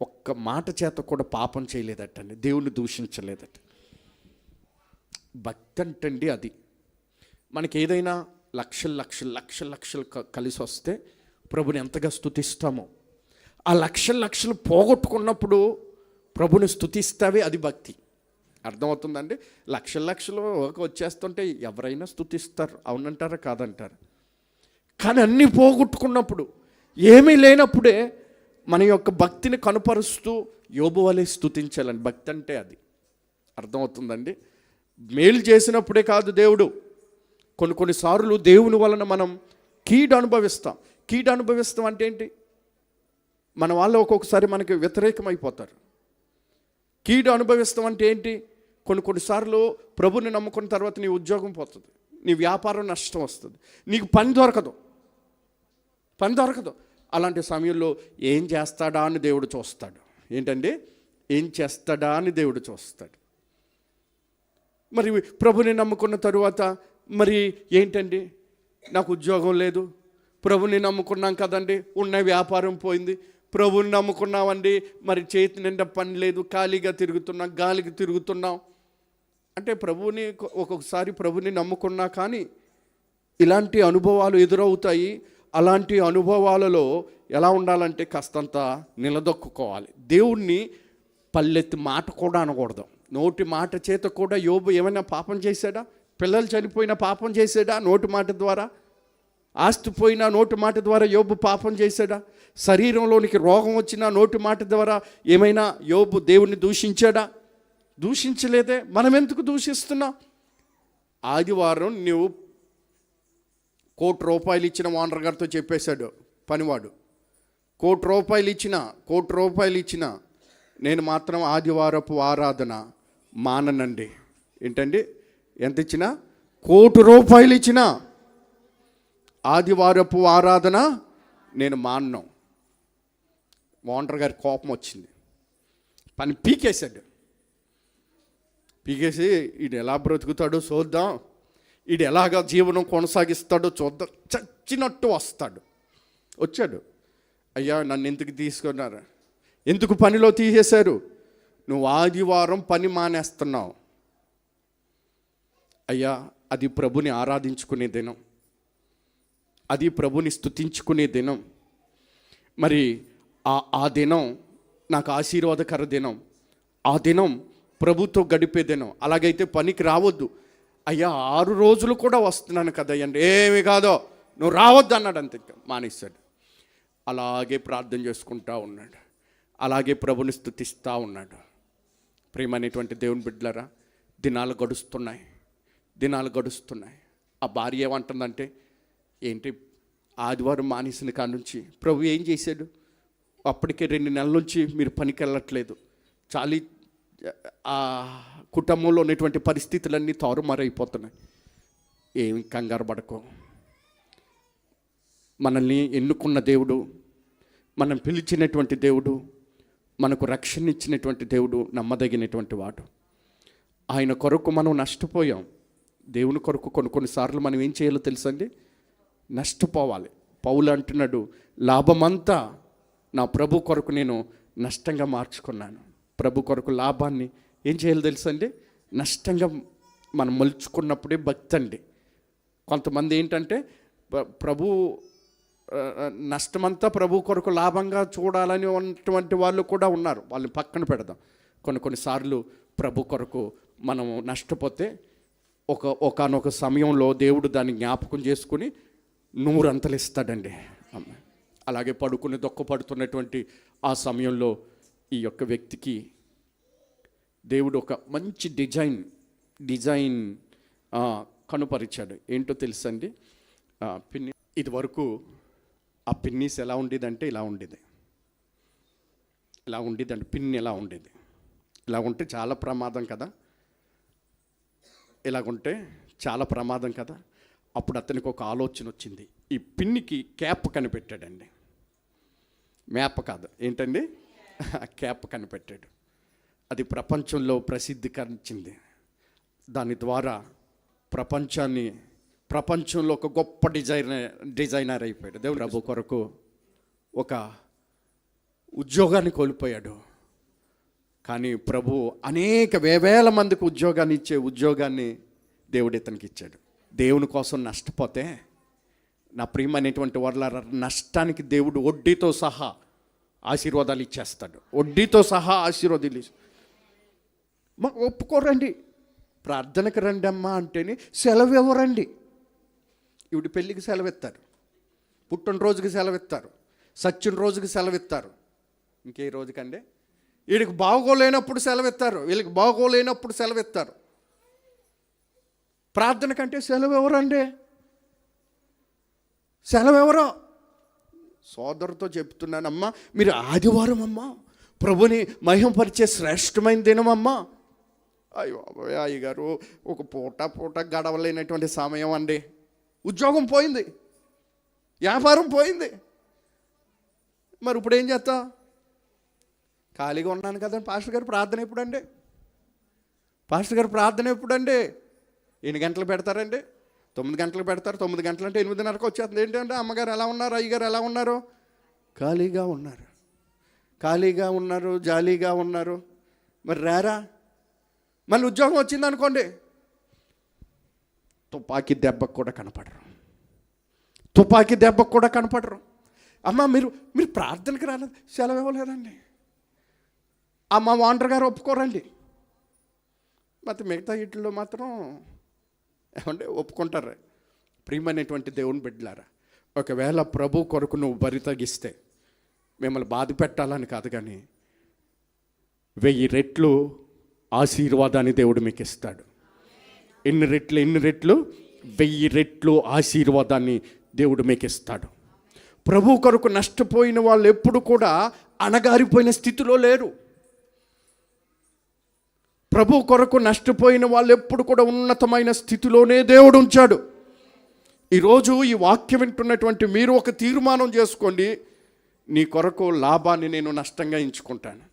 ఒక్క మాట చేత కూడా పాపం చేయలేదటండి, దేవుని దూషించలేదట. భక్తి అంటండి అది. మనకి ఏదైనా లక్షలు కలిసి వస్తే ప్రభుని ఎంతగా స్తుతిస్తామో, ఆ లక్షలు పోగొట్టుకున్నప్పుడు ప్రభుని స్తుతిస్తావే అది భక్తి. అర్థమవుతుందండి? లక్షలు వచ్చేస్తుంటే ఎవరైనా స్తుతిస్తారు, అవునంటారా కాదంటారా? కానీ అన్నీ పోగొట్టుకున్నప్పుడు, ఏమీ లేనప్పుడే మన యొక్క భక్తిని కనుపరుస్తూ యోబు వలె స్తుతించాలని. భక్తి అంటే అది. అర్థమవుతుందండి? మేలు చేసినప్పుడే కాదు దేవుడు, కొన్నిసార్లు దేవుని వలన మనం కీడు అనుభవిస్తాం. కీడు అనుభవిస్తాం అంటే ఏంటి? మన వాళ్ళు ఒక్కొక్కసారి మనకి వ్యతిరేకమైపోతారు. కీడు అనుభవిస్తాం అంటే ఏంటి? కొన్నిసార్లు ప్రభుని నమ్ముకున్న తర్వాత నీ ఉద్యోగం పోతుంది, నీ వ్యాపారం నష్టం వస్తుంది, నీకు పని దొరకదు. అలాంటి సమయంలో ఏం చేస్తాడా అని దేవుడు చూస్తాడు. ఏంటండి? ఏం చేస్తాడా అని దేవుడు చూస్తాడు. మరి ప్రభుని నమ్ముకున్న తరువాత మరి ఏంటండి? నాకు ఉద్యోగం లేదు, ప్రభుని నమ్ముకున్నాం కదండి, ఉన్న వ్యాపారం పోయింది, ప్రభుని నమ్ముకున్నామండి, మరి చేతి నిండా పని లేదు, ఖాళీగా తిరుగుతున్నాం, గాలికి తిరుగుతున్నాం అంటే ప్రభుని ఒక్కొక్కసారి ప్రభుని నమ్ముకున్నా కానీ ఇలాంటి అనుభవాలు ఎదురవుతాయి. అలాంటి అనుభవాలలో ఎలా ఉండాలంటే కాస్తంత నిలదొక్కుకోవాలి. దేవుణ్ణి పల్లెత్తి మాట కూడా అనకూడదు. నోటి మాట చేత కూడా యోబు ఏమైనా పాపం చేశాడా? పిల్లలు చనిపోయినా పాపం చేశాడా నోటి మాట ద్వారా? ఆస్తి పోయినా నోటి మాట ద్వారా యోబు పాపం చేశాడా? శరీరంలోనికి రోగం వచ్చినా నోటి మాట ద్వారా ఏమైనా యోబు దేవుణ్ణి దూషించాడా? దూషించలేదే. మనం ఎందుకు దూషిస్తున్నాం? ఆదివారం నువ్వు ₹1,00,00,000 ఇచ్చిన ఓనర్ గారితో చెప్పేశాడు పనివాడు, ₹1,00,00,000 ఇచ్చిన నేను మాత్రం ఆదివారపు ఆరాధన మాననండి. ఏంటండి? ఎంత ఇచ్చినా? ₹1,00,00,000 ఇచ్చిన ఆదివారపు ఆరాధన నేను మానను. ఓనర్ గారి కోపం వచ్చింది, పని పీకేశాడు. పీకేసి ఈడు ఎలా బ్రతుకుతాడో చూద్దాం, ఈడు ఎలాగా జీవనం కొనసాగిస్తాడో చూద్దాం, చచ్చినట్టు వచ్చాడు. అయ్యా నన్ను ఎందుకు తీసుకున్నారు? ఎందుకు పనిలో తీసేశారు? నువ్వు ఆదివారం పని మానేస్తున్నావు. అయ్యా అది ప్రభుని ఆరాధించుకునే దినం, అది ప్రభుని స్తుతించుకునే దినం. మరి ఆ దినం నాకు ఆశీర్వాదకర దినం, ఆ దినం ప్రభుతో గడిపే దినం. అలాగైతే పనికి రావద్దు. అయ్యా 6 రోజులు కూడా వస్తున్నాను కదయ్యండి, ఏమి కాదో నువ్వు రావద్దు అన్నాడు. అంతే, మానేశాడు. అలాగే ప్రార్థన చేసుకుంటా ఉన్నాడు, అలాగే ప్రభుని స్తుతిస్తూ ఉన్నాడు. ప్రియమైనటువంటి దేవుని బిడ్డలారా, దినాలు గడుస్తున్నాయి. ఆ భార్య ఏమంటుందంటే, ఏంటి ఆదివారం మానేసిన కాడ నుంచి ప్రభు ఏం చేశాడు? అప్పటికే 2 నెలల నుంచి మీరు పనికి వెళ్ళట్లేదు, చాలీ ఆ కుటుంబంలో ఉన్నటువంటి పరిస్థితులన్నీ తారుమారైపోతున్నాయి. ఏమి కంగారు పడకో. మనల్ని ఎన్నుకున్న దేవుడు, మనం పిలిచినటువంటి దేవుడు, మనకు రక్షణ ఇచ్చినటువంటి దేవుడు నమ్మదగినటువంటి వాడు. ఆయన కొరకు మనం నష్టపోయాం. దేవుని కొరకు కొన్నిసార్లు మనం ఏం చేయాలో తెలుసండి? నష్టపోవాలి. పౌలు అంటున్నాడు, లాభమంతా నా ప్రభు కొరకు నేను నష్టంగా మార్చుకున్నాను. ప్రభు కొరకు లాభాన్ని ఏం చేయాలో తెలుసండి? నష్టంగా మనం మలుచుకున్నప్పుడే భక్తి అండి. కొంతమంది ఏంటంటే ప్రభు నష్టమంతా ప్రభు కొరకు లాభంగా చూడాలని ఉన్నటువంటి వాళ్ళు కూడా ఉన్నారు. వాళ్ళని పక్కన పెడదాం. కొన్నిసార్లు ప్రభు కొరకు మనం నష్టపోతే ఒకానొక సమయంలో దేవుడు దాన్ని జ్ఞాపకం చేసుకుని నూరంతలు ఇస్తాడండి. అలాగే పడుకుని దుఃఖపడుతున్నటువంటి ఆ సమయంలో ఈ యొక్క వ్యక్తికి దేవుడు ఒక మంచి డిజైన్ కనుపరిచాడు. ఏంటో తెలుసండి, పిన్ని ఇది వరకు ఆ పిన్నీస్ ఎలా ఉండేదంటే ఇలా ఉండేదండి. పిన్ని ఎలా ఉండేది, ఇలా ఉంటే చాలా ప్రమాదం కదా, ఇలాగుంటే చాలా ప్రమాదం కదా. అప్పుడు అతనికి ఒక ఆలోచన వచ్చింది. ఈ పిన్నికి క్యాప్ కనిపెట్టాడండి. మ్యాప్ కాదు, ఏంటండి, క్యాప్ కనిపెట్టాడు. అది ప్రపంచంలో ప్రసిద్ధికరించింది. దాని ద్వారా ప్రపంచంలో ఒక గొప్ప డిజైనర్ అయిపోయాడు. దేవుడు ప్రభు కొరకు ఒక ఉద్యోగాన్ని కోల్పోయాడు. కానీ ప్రభు అనేక వేల మందికి ఉద్యోగాన్ని ఇచ్చే ఉద్యోగాన్ని దేవుడు ఇతనికి ఇచ్చాడు. దేవుని కోసం నష్టపోతే నా ప్రియమైనటువంటి వాళ్ళ నష్టానికి దేవుడు వడ్డీతో సహా ఆశీర్వాదాలు ఇచ్చేస్తాడు. వడ్డీతో సహా ఆశీర్వాదాలు ఒప్పుకోరండి. ప్రార్థనకు రండి అమ్మా అంటేనే సెలవు ఇవ్వరండి. ఇవిడి పెళ్ళికి సెలవిస్తారు, పుట్టినరోజుకి సెలవిస్తారు, సచ్చిన రోజుకి సెలవిస్తారు. ఇంకే రోజుకండి వీడికి బాగోలేనప్పుడు సెలవిస్తారు, వీళ్ళకి బాగోలేనప్పుడు సెలవిస్తారు. ప్రార్థన కంటే సెలవు ఎవరండి? సెలవు ఎవరో సోదరుతో చెప్తున్నానమ్మా, మీరు ఆదివారం అమ్మా ప్రభుని మహిమపరిచే శ్రేష్టమైన దినమమ్మా. అయ్యో అయ్యగారు, ఒక పూట గడవలేనటువంటి సమయం అండి. ఉద్యోగం పోయింది, వ్యాపారం పోయింది, మరి ఇప్పుడు ఏం చేస్తా? ఖాళీగా ఉన్నాను కదండి. పాస్టర్ గారు ప్రార్థన ఎప్పుడండి? 8 గంటలు పెడతారండి, 9 గంటలు పెడతారు. 9 గంటలు అంటే 8:30కి వచ్చేస్తుంది. ఏంటంటే అమ్మగారు ఎలా ఉన్నారు, అయ్యగారు ఎలా ఉన్నారు? ఖాళీగా ఉన్నారు, జాలీగా ఉన్నారు. మరి రారా? మళ్ళీ ఉద్యోగం వచ్చింది అనుకోండి, తుపాకీ దెబ్బకు కూడా కనపడరు. అమ్మ మీరు ప్రార్థనకి రాలేదు, సెలవు ఇవ్వలేదండి. అమ్మ వాండర్ గారు ఒప్పుకోరండి. మరి మిగతా వీటిల్లో మాత్రం ఏమంటే ఒప్పుకుంటారు. ప్రియమైనటువంటి దేవుని బిడ్డలారా, ఒకవేళ ప్రభు కొరకు నువ్వు బరి తగ్గిస్తే, మిమ్మల్ని బాధ పెట్టాలని కాదు కానీ 1000 రెట్లు ఆశీర్వాదాన్ని దేవుడు మీకు ఇస్తాడు. ఎన్ని రెట్లు? 1000 రెట్లు ఆశీర్వాదాన్ని దేవుడు మీకు ఇస్తాడు. ప్రభు కొరకు నష్టపోయిన వాళ్ళు ఎప్పుడు కూడా అణగారిపోయిన స్థితిలో లేరు. ప్రభు కొరకు నష్టపోయిన వాళ్ళు ఎప్పుడు కూడా ఉన్నతమైన స్థితిలోనే దేవుడు ఉంచాడు. ఈరోజు ఈ వాక్యం వింటున్నటువంటి మీరు ఒక తీర్మానం చేసుకోండి, నీ కొరకు లాభాన్ని నేను నష్టంగా ఎంచుకుంటాను,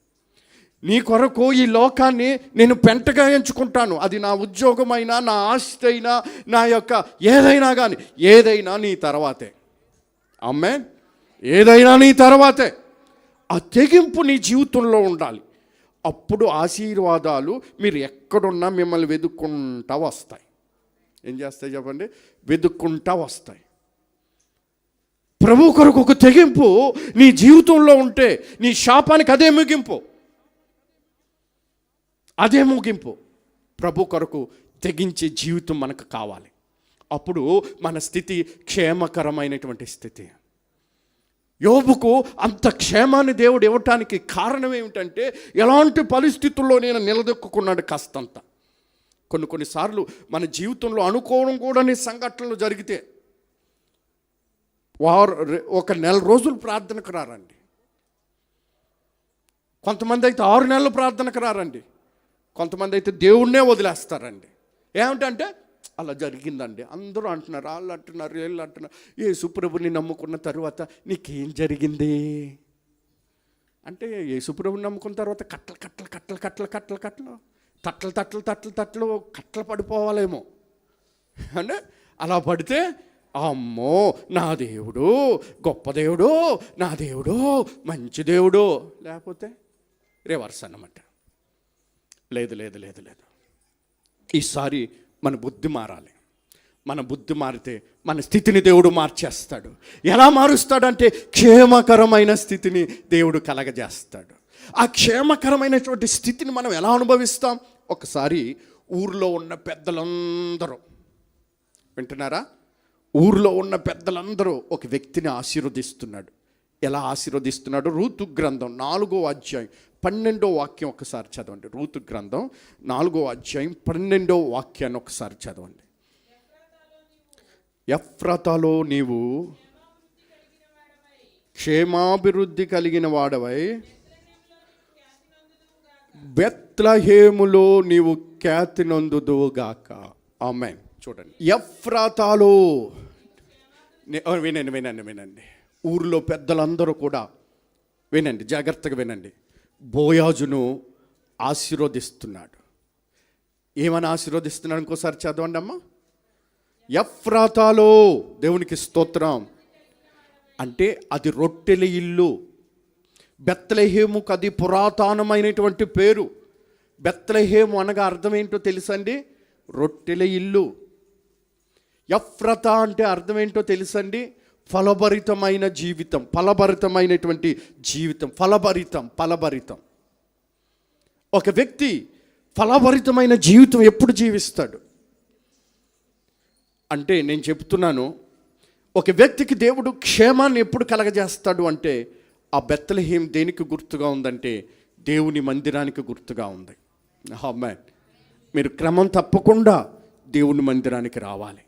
నీ కొరకు ఈ లోకాన్ని నేను పెంటగా ఎంచుకుంటాను. అది నా ఉద్యోగమైనా, నా ఆస్తి అయినా, నా యొక్క ఏదైనా కానీ, ఏదైనా నీ తర్వాతే. ఆమేన్. ఏదైనా నీ తర్వాతే. ఆ తెగింపు నీ జీవితంలో ఉండాలి. అప్పుడు ఆశీర్వాదాలు మీరు ఎక్కడున్నా మిమ్మల్ని వెతుక్కుంటా వస్తాయి. ఏం చేస్తాయి చెప్పండి? వెతుక్కుంటా వస్తాయి. ప్రభు కొరకు ఒక తెగింపు నీ జీవితంలో ఉంటే నీ శాపానికి అదే ముగింపు. ప్రభు కొరకు తెగించే జీవితం మనకు కావాలి. అప్పుడు మన స్థితి క్షేమకరమైనటువంటి స్థితి. యోబుకు అంత క్షేమాన్ని దేవుడు ఇవ్వటానికి కారణం ఏమిటంటే, ఎలాంటి పరిస్థితుల్లో నేను నిలదొక్కున్నాడు కాస్తంత. కొన్నిసార్లు మన జీవితంలో అనుకోవడం కూడా సంఘటనలు జరిగితే ఒక 1 నెల రోజులు ప్రార్థనకు రారండి. కొంతమంది అయితే 6 నెలలు ప్రార్థనకు రారండి. కొంతమంది అయితే దేవుణ్ణే వదిలేస్తారండి. ఏమిటంటే అలా జరిగిందండి. అందరూ అంటున్నారు, వాళ్ళు అంటున్నారు, వీళ్ళు అంటున్నారు. యేసుప్రభుని నమ్ముకున్న తర్వాత నీకేం జరిగింది అంటే, యేసుప్రభుని నమ్ముకున్న తర్వాత కట్టలు పడిపోవాలేమో అంటే, అలా పడితే అమ్మో నా దేవుడు గొప్ప దేవుడు, నా దేవుడు మంచి దేవుడు, లేకపోతే రివర్స్ అన్నమాట. లేదు. ఈసారి మన బుద్ధి మారాలి. మన బుద్ధి మారితే మన స్థితిని దేవుడు మార్చేస్తాడు. ఎలా మారుస్తాడంటే క్షేమకరమైన స్థితిని దేవుడు కలగజేస్తాడు. ఆ క్షేమకరమైనటువంటి స్థితిని మనం ఎలా అనుభవిస్తాం? ఒకసారి ఊర్లో ఉన్న పెద్దలందరూ వింటున్నారా? ఊర్లో ఉన్న పెద్దలందరూ ఒక వ్యక్తిని ఆశీర్వదిస్తున్నాడు. ఎలా ఆశీర్వదిస్తున్నాడు? రూతు గ్రంథం 4వ అధ్యాయం 12వ వాక్యం ఒకసారి చదవండి. రూతు గ్రంథం 4వ అధ్యాయం 12వ వాక్యాన్ని ఒకసారి చదవండి. ఎఫ్రాతాలో నీవు క్షేమాభివృద్ధి కలిగిన వాడవై, బెత్లెహేములో నీవు ఖ్యాతి నొందుదువుగాక. ఆమేన్. చూడండి, ఎఫ్రాతాలో వినండి. ఊరిలో పెద్దలందరూ కూడా వినండి, జాగ్రత్తగా వినండి. బోయాజును ఆశీర్వదిస్తున్నాడు. ఏమని ఆశీర్వదిస్తున్నాడు? ఇంకోసారి చదవండి అమ్మా. ఎఫ్రాతాలో, దేవునికి స్తోత్రం. అంటే అది రొట్టెల ఇల్లు. బెత్లెహేముకు అది పురాతనమైనటువంటి పేరు. బెత్లెహేము అనగా అర్థం ఏంటో తెలుసండి? రొట్టెల ఇల్లు. ఎఫ్రాతా అంటే అర్థం ఏంటో తెలుసండి? ఫలభరితమైన జీవితం, ఫలభరితమైనటువంటి జీవితం. ఫలభరితం. ఒక వ్యక్తి ఫలభరితమైన జీవితం ఎప్పుడు జీవిస్తాడు అంటే, నేను చెప్తున్నాను, ఒక వ్యక్తికి దేవుడు క్షేమాన్ని ఎప్పుడు కలగజేస్తాడు అంటే, ఆ బెత్లెహేం దేనికి గుర్తుగా ఉందంటే దేవుని మందిరానికి గుర్తుగా ఉంది. ఆమేన్. మీరు క్రమం తప్పకుండా దేవుని మందిరానికి రావాలి.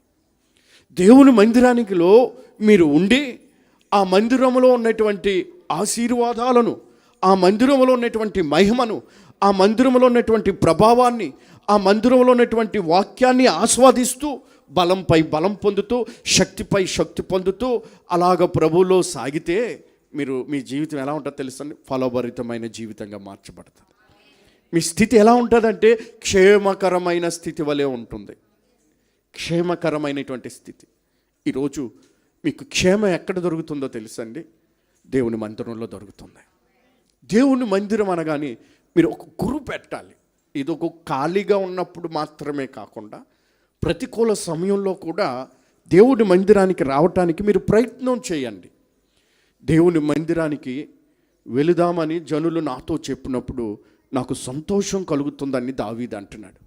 దేవుని మందిరానికిలో మీరు ఉండి ఆ మందిరంలో ఉన్నటువంటి ఆశీర్వాదాలను, ఆ మందిరంలో ఉన్నటువంటి మహిమను, ఆ మందిరంలో ఉన్నటువంటి ప్రభావాన్ని, ఆ మందిరంలో ఉన్నటువంటి వాక్యాన్ని ఆస్వాదిస్తూ బలంపై బలం పొందుతూ, శక్తిపై శక్తి పొందుతూ అలాగ ప్రభువులో సాగితే మీ జీవితం ఎలా ఉంటుందో తెలుసండి? ఫలభరితమైన జీవితంగా మార్చబడుతుంది. మీ స్థితి ఎలా ఉంటుందంటే క్షేమకరమైన స్థితి వలె ఉంటుంది. క్షేమకరమైనటువంటి స్థితి. ఈరోజు మీకు క్షేమం ఎక్కడ దొరుకుతుందో తెలుసండి? దేవుని మందిరంలో దొరుకుతుంది. దేవుని మందిరం అనగానే మీరు ఒక గురు పెట్టాలి. ఇది ఒక ఖాళీగా ఉన్నప్పుడు మాత్రమే కాకుండా ప్రతికూల సమయంలో కూడా దేవుని మందిరానికి రావటానికి మీరు ప్రయత్నం చేయండి. దేవుని మందిరానికి వెళుదామని జనులు నాతో చెప్పినప్పుడు నాకు సంతోషం కలుగుతుందని దావీదు అంటున్నాడు.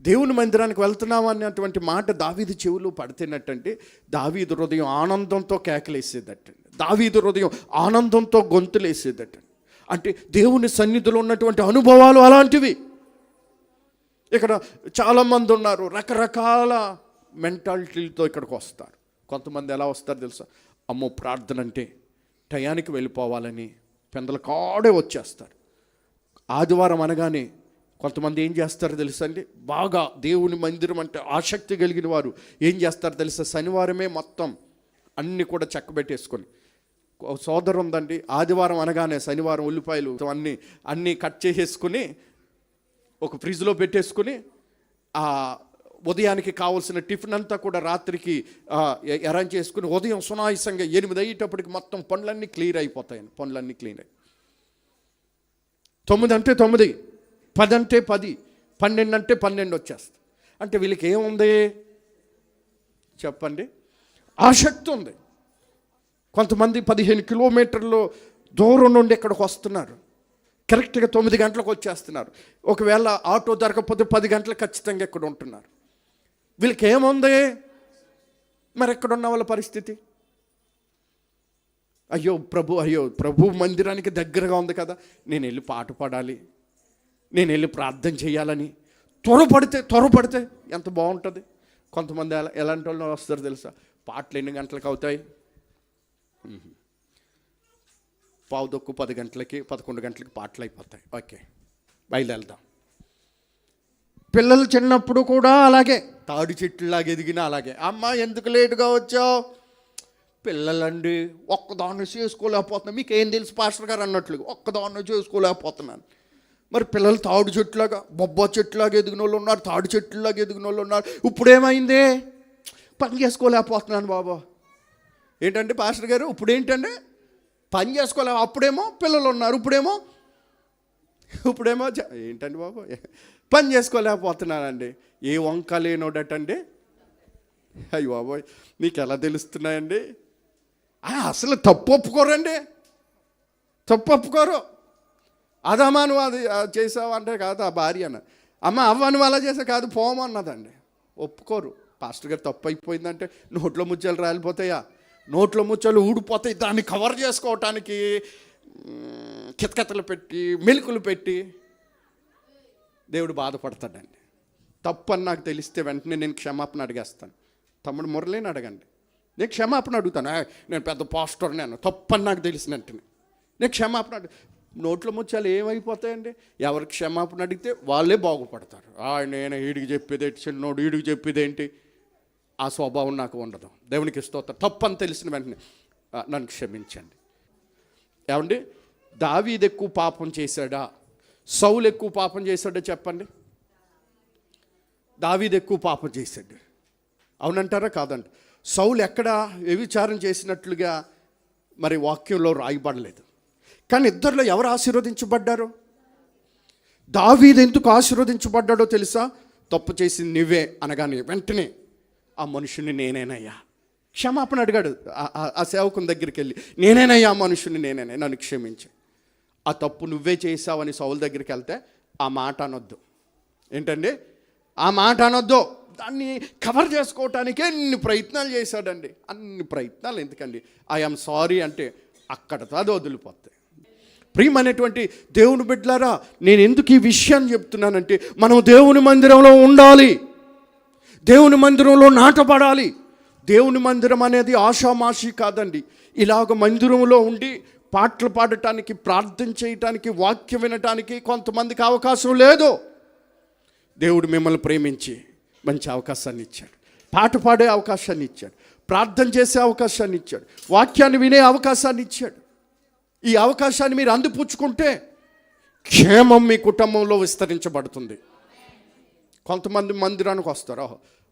దేవుని మందిరానికి వెళ్తున్నాం అన్నటువంటి మాట దావీదు చెవులు పడితేనట్టంటే దావీదు హృదయం ఆనందంతో కేకలేసేదట్టండి. దావీదు హృదయం ఆనందంతో గొంతులేసేదట్టండి. అంటే దేవుని సన్నిధిలో ఉన్నటువంటి అనుభవాలు అలాంటివి. ఇక్కడ చాలామంది ఉన్నారు, రకరకాల మెంటాలిటీలతో ఇక్కడికి వస్తారు. కొంతమంది ఎలా వస్తారు తెలుసా? అమ్మో, ప్రార్థన అంటే టయానికి వెళ్ళిపోవాలని పెందల కాడే వచ్చేస్తారు. ఆదివారం అనగానే కొంతమంది ఏం చేస్తారో తెలుసండి? బాగా దేవుని మందిరం అంటే ఆసక్తి కలిగిన వారు ఏం చేస్తారో తెలుసా? శనివారమే మొత్తం అన్నీ కూడా చక్కబెట్టేసుకొని, సోదరు ఉందండి, ఆదివారం అనగానే శనివారం ఉల్లిపాయలు అన్నీ కట్ చేసేసుకుని ఒక ఫ్రిడ్జ్లో పెట్టేసుకుని ఆ ఉదయానికి కావాల్సిన టిఫిన్ అంతా కూడా రాత్రికి అరేంజ్ చేసుకుని ఉదయం సునాయాసంగా 8 అయ్యేటప్పటికి మొత్తం పనులన్నీ క్లియర్ అయిపోతాయండి. పనులన్నీ క్లీన్ అయ్యి 9 అంటే 9, 10 అంటే 10, 12 అంటే 12 వచ్చేస్తుంది. అంటే వీళ్ళకి ఏముంది చెప్పండి? ఆసక్తి ఉంది. కొంతమంది 15 కిలోమీటర్లు దూరం నుండి ఇక్కడికి వస్తున్నారు, కరెక్ట్గా 9 గంటలకు వచ్చేస్తున్నారు. ఒకవేళ ఆటో దొరకకపోతే 10 గంటలకు ఖచ్చితంగా ఇక్కడ ఉంటున్నారు. వీళ్ళకి ఏముంది? మరి ఎక్కడున్న వాళ్ళ పరిస్థితి? అయ్యో ప్రభు మందిరానికి దగ్గరగా ఉంది కదా, నేను వెళ్ళి పాట పాడాలి, నేను వెళ్ళి ప్రార్థన చేయాలని త్వరపడితే ఎంత బాగుంటుంది. కొంతమంది ఎలాంటి వాళ్ళు వస్తారు తెలుసా? పాటలు ఎన్ని గంటలకు అవుతాయి? 10 గంటలకి 11 గంటలకి పాటలు అయిపోతాయి. ఓకే, బయలుదేరుదాం. పిల్లలు చిన్నప్పుడు కూడా అలాగే తాడి చెట్టులాగా ఎదిగినా అలాగే, అమ్మ ఎందుకు లేటుగా వచ్చావు? పిల్లలండి ఒక్కదాన్ని చేసుకోలేకపోతున్నాను. మీకు ఏం తెలుసు పాస్టర్ గారు అన్నట్లుగా ఒక్కదాన్ని చేసుకోలేకపోతున్నాను. మరి పిల్లలు తాడు చెట్టులాగా, బొబ్బా చెట్టులాగా ఎదిగిన వాళ్ళు ఉన్నారు, తాడు చెట్టులాగా ఎదిగిన వాళ్ళు ఉన్నారు. ఇప్పుడేమైంది? పని చేసుకోలేకపోతున్నాను బాబా. ఏంటంటే పాస్టర్ గారు ఇప్పుడేంటంటే పని చేసుకోలేము. అప్పుడేమో పిల్లలు ఉన్నారు, ఇప్పుడేమో ఏంటండి బాబు పని చేసుకోలేకపోతున్నానండి. ఏ వంక లేనోడటండి. అయ్యి బాబోయ్, మీకు ఎలా తెలుస్తున్నాయండి? అసలు తప్పు ఒప్పుకోరండి, తప్పు ఒప్పుకోరు. అదమ్మా నువ్వు అది చేసావు అంటే కాదు ఆ భార్య అన్న, అమ్మ అవ్వ నువ్వు అలా చేసా కాదు పోమన్నదండి. ఒప్పుకోరు, పాస్టర్ గారు తప్పు అయిపోయిందంటే నోట్లో ముత్యాలు రాలిపోతాయా? నోట్లో ముత్యాలు ఊడిపోతాయి. దాన్ని కవర్ చేసుకోవటానికి కితకితలు పెట్టి మెలుకులు పెట్టి దేవుడు బాధపడతాడండి. తప్పు అని నాకు తెలిస్తే వెంటనే నేను క్షమాపణ అడిగేస్తాను. తమ్ముడు మురళిని అడగండి, నేను క్షమాపణ అడుగుతాను. నేను పెద్ద పాస్టర్, నేను తప్పు అని నాకు తెలిసిన వెంటనే నేను క్షమాపణ నోట్లో ముత్యాలు ఏమైపోతాయండి? ఎవరికి క్షమాపణ అడిగితే వాళ్ళే బాగుపడతారు. నేను ఈడికి చెప్పేది ఏంటి, చిన్నోడు ఈడికి చెప్పేది ఏంటి, ఆ స్వభావం నాకు ఉండదు. దేవునికి స్తోత్రం. తప్పు అని తెలిసిన వెంటనే నన్ను క్షమించండి. ఏమండి, దావీదు ఎక్కువ పాపం చేశాడా, సౌలు ఎక్కువ పాపం చేశాడా చెప్పండి? దావీదు ఎక్కువ పాపం చేశాడు. అవునంటారా కాదండి? సౌలు ఎక్కడ వ్యభిచారం చేసినట్లుగా మరి వాక్యంలో రాయబడలేదు. కానీ ఇద్దరిలో ఎవరు ఆశీర్వదించబడ్డారు? దావీదు ఎందుకు ఆశీర్వదించబడ్డాడో తెలుసా? తప్పు చేసింది నువ్వే అనగానే వెంటనే ఆ మనుషుని నేనేనయ్యా, క్షమాపణ అడిగాడు. ఆ సేవకుని దగ్గరికి వెళ్ళి నేనేనయ్యా ఆ మనుషుని, నేనేనే, నన్ను క్షమించి. ఆ తప్పు నువ్వే చేసావని సౌలు దగ్గరికి వెళ్తే ఆ మాట అనొద్దు. ఏంటండి? ఆ మాట అనొద్దు. దాన్ని కవర్ చేసుకోవటానికే అన్ని ప్రయత్నాలు చేశాడండి. అన్ని ప్రయత్నాలు ఎందుకండి? ఐఎమ్ సారీ అంటే అక్కడతో అది వదిలిపోతాయి. ప్రియమైనటువంటి దేవుని బిడ్డలారా, నేను ఎందుకు ఈ విషయాన్ని చెప్తున్నానంటే, మనం దేవుని మందిరంలో ఉండాలి, దేవుని మందిరంలో నాటపడాలి. దేవుని మందిరం అనేది ఆషామాషి కాదండి. ఇలాగ మందిరంలో ఉండి పాటలు పాడటానికి, ప్రార్థన చేయటానికి, వాక్యం వినటానికి కొంతమందికి అవకాశం లేదు. దేవుడు మిమ్మల్ని ప్రేమించి మంచి అవకాశాన్ని ఇచ్చాడు. పాట పాడే అవకాశాన్ని ఇచ్చాడు, ప్రార్థన చేసే అవకాశాన్ని ఇచ్చాడు, వాక్యాన్ని వినే అవకాశాన్ని ఇచ్చాడు. ఈ అవకాశాన్ని మీరు అందిపుచ్చుకుంటే క్షేమం మీ కుటుంబంలో విస్తరించబడుతుంది. కొంతమంది మందిరానికి వస్తారు,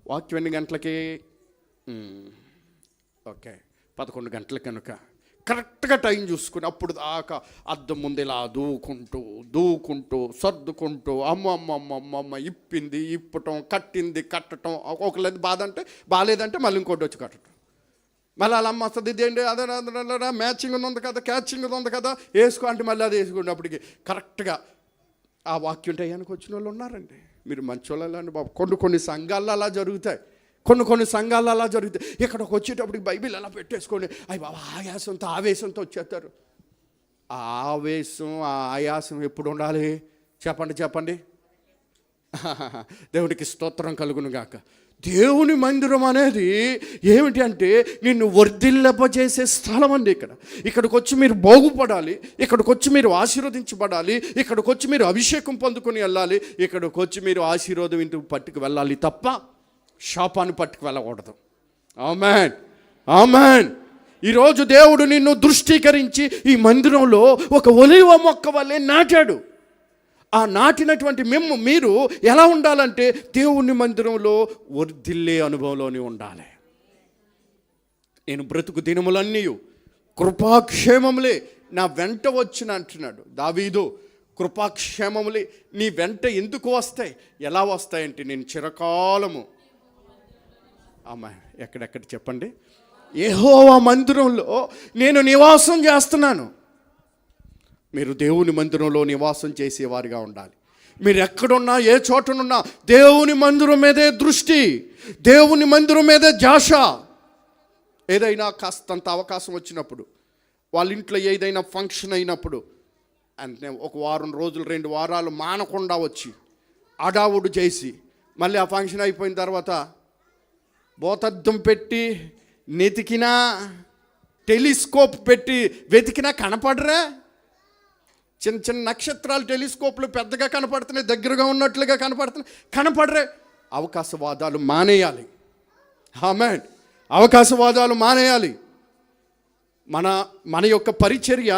వాక్యం ఎన్ని గంటలకి? ఓకే 11 గంటలకి కనుక కరెక్ట్గా టైం చూసుకుని అప్పుడు దాకా అద్దం ముందు ఇలా దూకుంటూ సర్దుకుంటూ అమ్మ ఇప్పింది ఇప్పటం, కట్టింది కట్టడం, ఒకళ్ళది బాధ అంటే బాగాలేదంటే మళ్ళీ ఇంకోటి వచ్చి కట్టడం, మళ్ళీ అలా అమ్మ వస్తుంది, ఇదేంటి అదే మ్యాచింగ్ ఉంది కదా, క్యాచింగ్ ఉంది కదా, వేసుకో అంటే మళ్ళీ అది వేసుకున్నప్పటికి కరెక్ట్గా ఆ వాక్యం టయానికి వచ్చిన వాళ్ళు ఉన్నారండి. మీరు మంచి వాళ్ళండి బాబు. కొన్ని సంఘాల్లో అలా జరుగుతాయి, కొన్ని సంఘాల్లో అలా జరుగుతాయి. ఇక్కడికి వచ్చేటప్పటికి బైబిల్ అలా పెట్టేసుకోండి, అయ్యి బాబా ఆయాసంతో ఆవేశంతో వచ్చేస్తారు. ఆ ఆవేశం ఆ ఆయాసం ఎప్పుడు ఉండాలి చెప్పండి? దేవుడికి స్తోత్రం కలుగును గాక. దేవుని మందిరం అనేది ఏమిటి అంటే నిన్ను వర్ధిల్లపజేసే స్థలం అండి. ఇక్కడికి వచ్చి మీరు బాగుపడాలి, ఇక్కడికి వచ్చి మీరు ఆశీర్వదించబడాలి, ఇక్కడికి వచ్చి మీరు అభిషేకం పొందుకొని వెళ్ళాలి, ఇక్కడికి వచ్చి మీరు ఆశీర్వాదం ఇంటికి పట్టుకు వెళ్ళాలి తప్ప శాపాన్ని పట్టుకు వెళ్ళకూడదు. ఆమేన్, ఆమేన్. ఈరోజు దేవుడు నిన్ను దృష్టీకరించి ఈ మందిరంలో ఒక ఒలీవ మొక్క వల్లే నాటాడు. ఆ నాటినటువంటి మీరు ఎలా ఉండాలంటే దేవుని మందిరంలో వర్ధిల్లే అనుభవంలోనే ఉండాలి. నేను బ్రతుకు దినములన్నీ కృపాక్షేమములే నా వెంట వచ్చిన అంటున్నాడు దావీదు. కృపాక్షేమములే నీ వెంట ఎందుకు వస్తాయి, ఎలా వస్తాయంటే నేను చిరకాలము ఎక్కడెక్కడ చెప్పండి, యెహోవా మందిరంలో నేను నివాసం చేస్తున్నాను. మీరు దేవుని మందిరంలో నివాసం చేసేవారిగా ఉండాలి. మీరు ఎక్కడున్నా ఏ చోటనున్నా దేవుని మందిరం మీదే దృష్టి, దేవుని మందిరం మీదే ధ్యాస. ఏదైనా కాస్తంత అవకాశం వచ్చినప్పుడు, వాళ్ళ ఇంట్లో ఏదైనా ఫంక్షన్ అయినప్పుడు అంటే ఒక వారం రోజులు 2 వారాలు మానకుండా వచ్చి అడావుడు చేసి మళ్ళీ ఆ ఫంక్షన్ అయిపోయిన తర్వాత బోతద్దం పెట్టి నెతికినా, టెలిస్కోప్ పెట్టి వెతికినా కనపడరా? చిన్న నక్షత్రాలు టెలిస్కోప్లు పెద్దగా కనపడుతున్నాయి, దగ్గరగా ఉన్నట్లుగా కనపడరే. అవకాశవాదాలు మానేయాలి. ఆమేన్. అవకాశవాదాలు మానేయాలి. మన యొక్క పరిచర్య,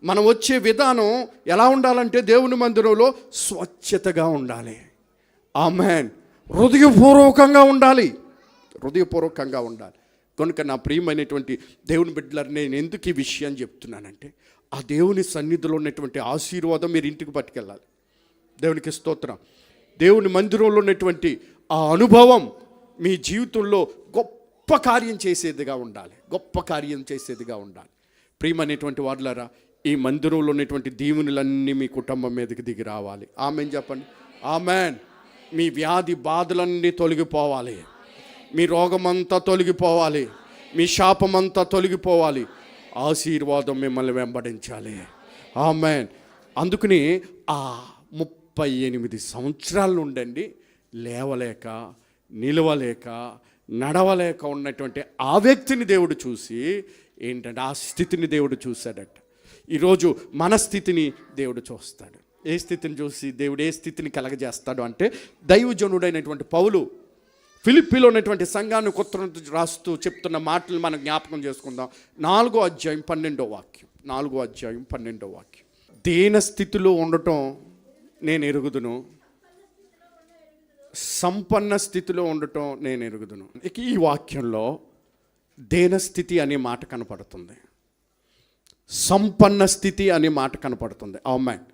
మనం వచ్చే విధానం ఎలా ఉండాలంటే దేవుని మందిరంలో స్వచ్ఛతగా ఉండాలి. ఆమేన్. హృదయపూర్వకంగా ఉండాలి. కనుక నా ప్రియమైనటువంటి దేవుని బిడ్డలారు, నేను ఎందుకు ఈ విషయం చెప్తున్నానంటే ఆ దేవుని సన్నిధిలో ఉన్నటువంటి ఆశీర్వాదం మీరు ఇంటికి పట్టుకెళ్ళాలి. దేవునికి స్తోత్రం. దేవుని మందిరంలో ఉన్నటువంటి ఆ అనుభవం మీ జీవితంలో గొప్ప కార్యం చేసేదిగా ఉండాలి. ప్రియమైనటువంటి వారులారా, ఈ మందిరంలో ఉన్నటువంటి దీవెనలన్నీ మీ కుటుంబం మీదకి దిగి రావాలి. ఆమేన్ చెప్పండి. ఆమేన్. మీ వ్యాధి బాధలన్నీ తొలగిపోవాలి. మీ రోగమంతా తొలగిపోవాలి, మీ శాపమంతా తొలగిపోవాలి, ఆశీర్వాదం మిమ్మల్ని వెంబడించాలి. ఆమేన్. అందుకని ఆ 38 సంవత్సరాల నుండండి లేవలేక, నిలవలేక, నడవలేక ఉన్నటువంటి ఆ వ్యక్తిని దేవుడు చూసి ఏంటంటే ఆ స్థితిని దేవుడు చూశాడట. ఈరోజు మన స్థితిని దేవుడు చూస్తాడు. ఏ స్థితిని చూసి దేవుడు ఏ స్థితిని కలగజేస్తాడు అంటే, దైవజనుడైనటువంటి పౌలు ఫిలిప్పీలో ఉన్నటువంటి సంఘాన్ని కొత్త రాస్తూ చెప్తున్న మాటలు మనం జ్ఞాపకం చేసుకుందాం. 4వ అధ్యాయం 12వ వాక్యం. 4వ అధ్యాయం 12వ వాక్యం. దీన స్థితిలో ఉండటం నేను ఎరుగుదును, సంపన్న స్థితిలో ఉండటం నేను ఎరుగుదును. ఇక ఈ వాక్యంలో దీన స్థితి అనే మాట కనపడుతుంది, సంపన్న స్థితి అనే మాట కనపడుతుంది. ఆమేన్.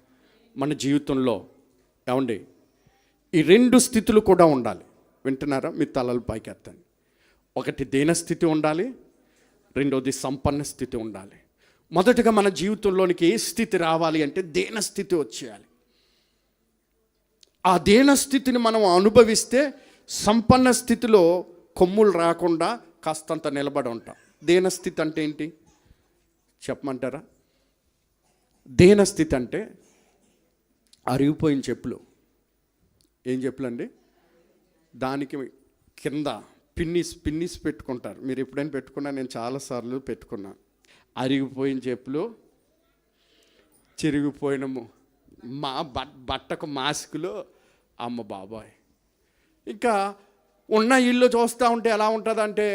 మన జీవితంలో ఏమండి ఈ 2 స్థితులు కూడా ఉండాలి. వింటున్నారా? మీ తలలు పైకి ఎత్తండి. ఒకటి దీనస్థితి ఉండాలి, రెండోది సంపన్న స్థితి ఉండాలి. మొదటగా మన జీవితంలోనికి ఏ స్థితి రావాలి అంటే దీనస్థితి వచ్చేయాలి. ఆ దీనస్థితిని మనం అనుభవిస్తే సంపన్న స్థితిలో కొమ్ములు రాకుండా కాస్తంత నిలబడి ఉంటాం. దీనస్థితి అంటే ఏంటి చెప్పమంటారా? దీనస్థితి అంటే అరిగిపోయిన చెప్పులు. ఏం చెప్పులండి? దానికి కింద పిన్నిస్ పెట్టుకుంటారు. మీరు ఎప్పుడైనా పెట్టుకున్నా? నేను చాలాసార్లు పెట్టుకున్నాను. అరిగిపోయిన చెప్పులు, చిరిగిపోయిన మా బట్టకు మాస్కులు. అమ్మ బాబాయ్. ఇంకా ఉన్న ఇల్లు చూస్తూ ఉంటే ఎలా ఉంటుందంటే,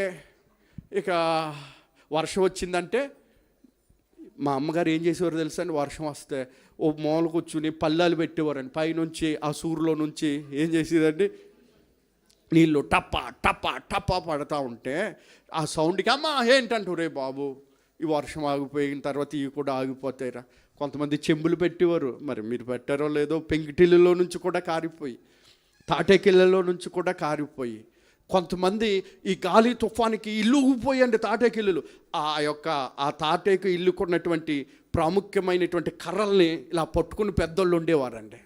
ఇక వర్షం వచ్చిందంటే మా అమ్మగారు ఏం చేసేవారు తెలుసా అండి? వర్షం వస్తే ఓ మూల కూర్చుని పల్లాలు పెట్టేవారండి. పైనుంచి ఆ సూరులో నుంచి ఏం చేసేదండి, నీళ్ళు టప్పా టప్పా టప్పా పడతా ఉంటే ఆ సౌండ్కి అమ్మ ఏంటంటూ, రే బాబు ఈ వర్షం ఆగిపోయిన తర్వాత ఇవి కూడా ఆగిపోతాయిరా. కొంతమంది చెంబులు పెట్టేవారు, మరి మీరు పెట్టారో లేదో, పెంకిటిళ్ళలో నుంచి కూడా కారిపోయి, తాటేకిళ్ళలో నుంచి కూడా కారిపోయి, కొంతమంది ఈ గాలి తుఫానికి ఇల్లు ఊగిపోయండి తాటేకిల్లులు. ఆ తాటేకు ఇల్లుకున్నటువంటి ప్రాముఖ్యమైనటువంటి కర్రల్ని ఇలా పట్టుకుని పెద్దోళ్ళు ఉండేవారండి.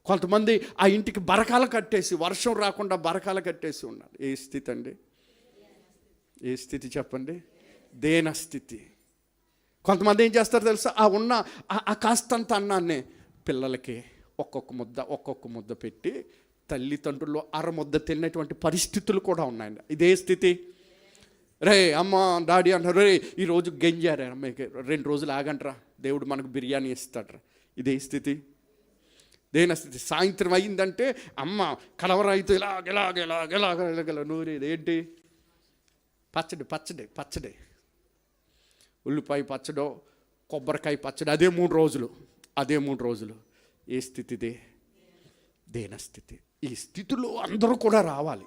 కొంతమంది ఆ ఇంటికి బరకాలు కట్టేసి, వర్షం రాకుండా బరకాలు కట్టేసి ఉన్నారు. ఏ స్థితి అండి? ఏ స్థితి చెప్పండి? దీనస్థితి. కొంతమంది ఏం చేస్తారు తెలుసా? ఆ కాస్తంత అన్నాన్ని పిల్లలకి ఒక్కొక్క ముద్ద పెట్టి తల్లిదండ్రులు అరముద్ద తిన్నటువంటి పరిస్థితులు కూడా ఉన్నాయండి. ఇదే స్థితి. రే అమ్మ డాడీ అంటారు, రే ఈరోజు గంజారా, మీకు 2 రోజులు ఆగంటరా, దేవుడు మనకు బిర్యానీ ఇస్తాడరా. ఇదే స్థితి, దీనస్థితి. సాయంత్రం అయిందంటే అమ్మ కలవరాయితో ఇలాగ నూరేది ఏంటి? పచ్చడి, ఉల్లిపాయ పచ్చడో కొబ్బరికాయ పచ్చడి. అదే 3 రోజులు. ఏ స్థితిదే? దీనస్థితి. ఈ స్థితిలో అందరూ కూడా రావాలి.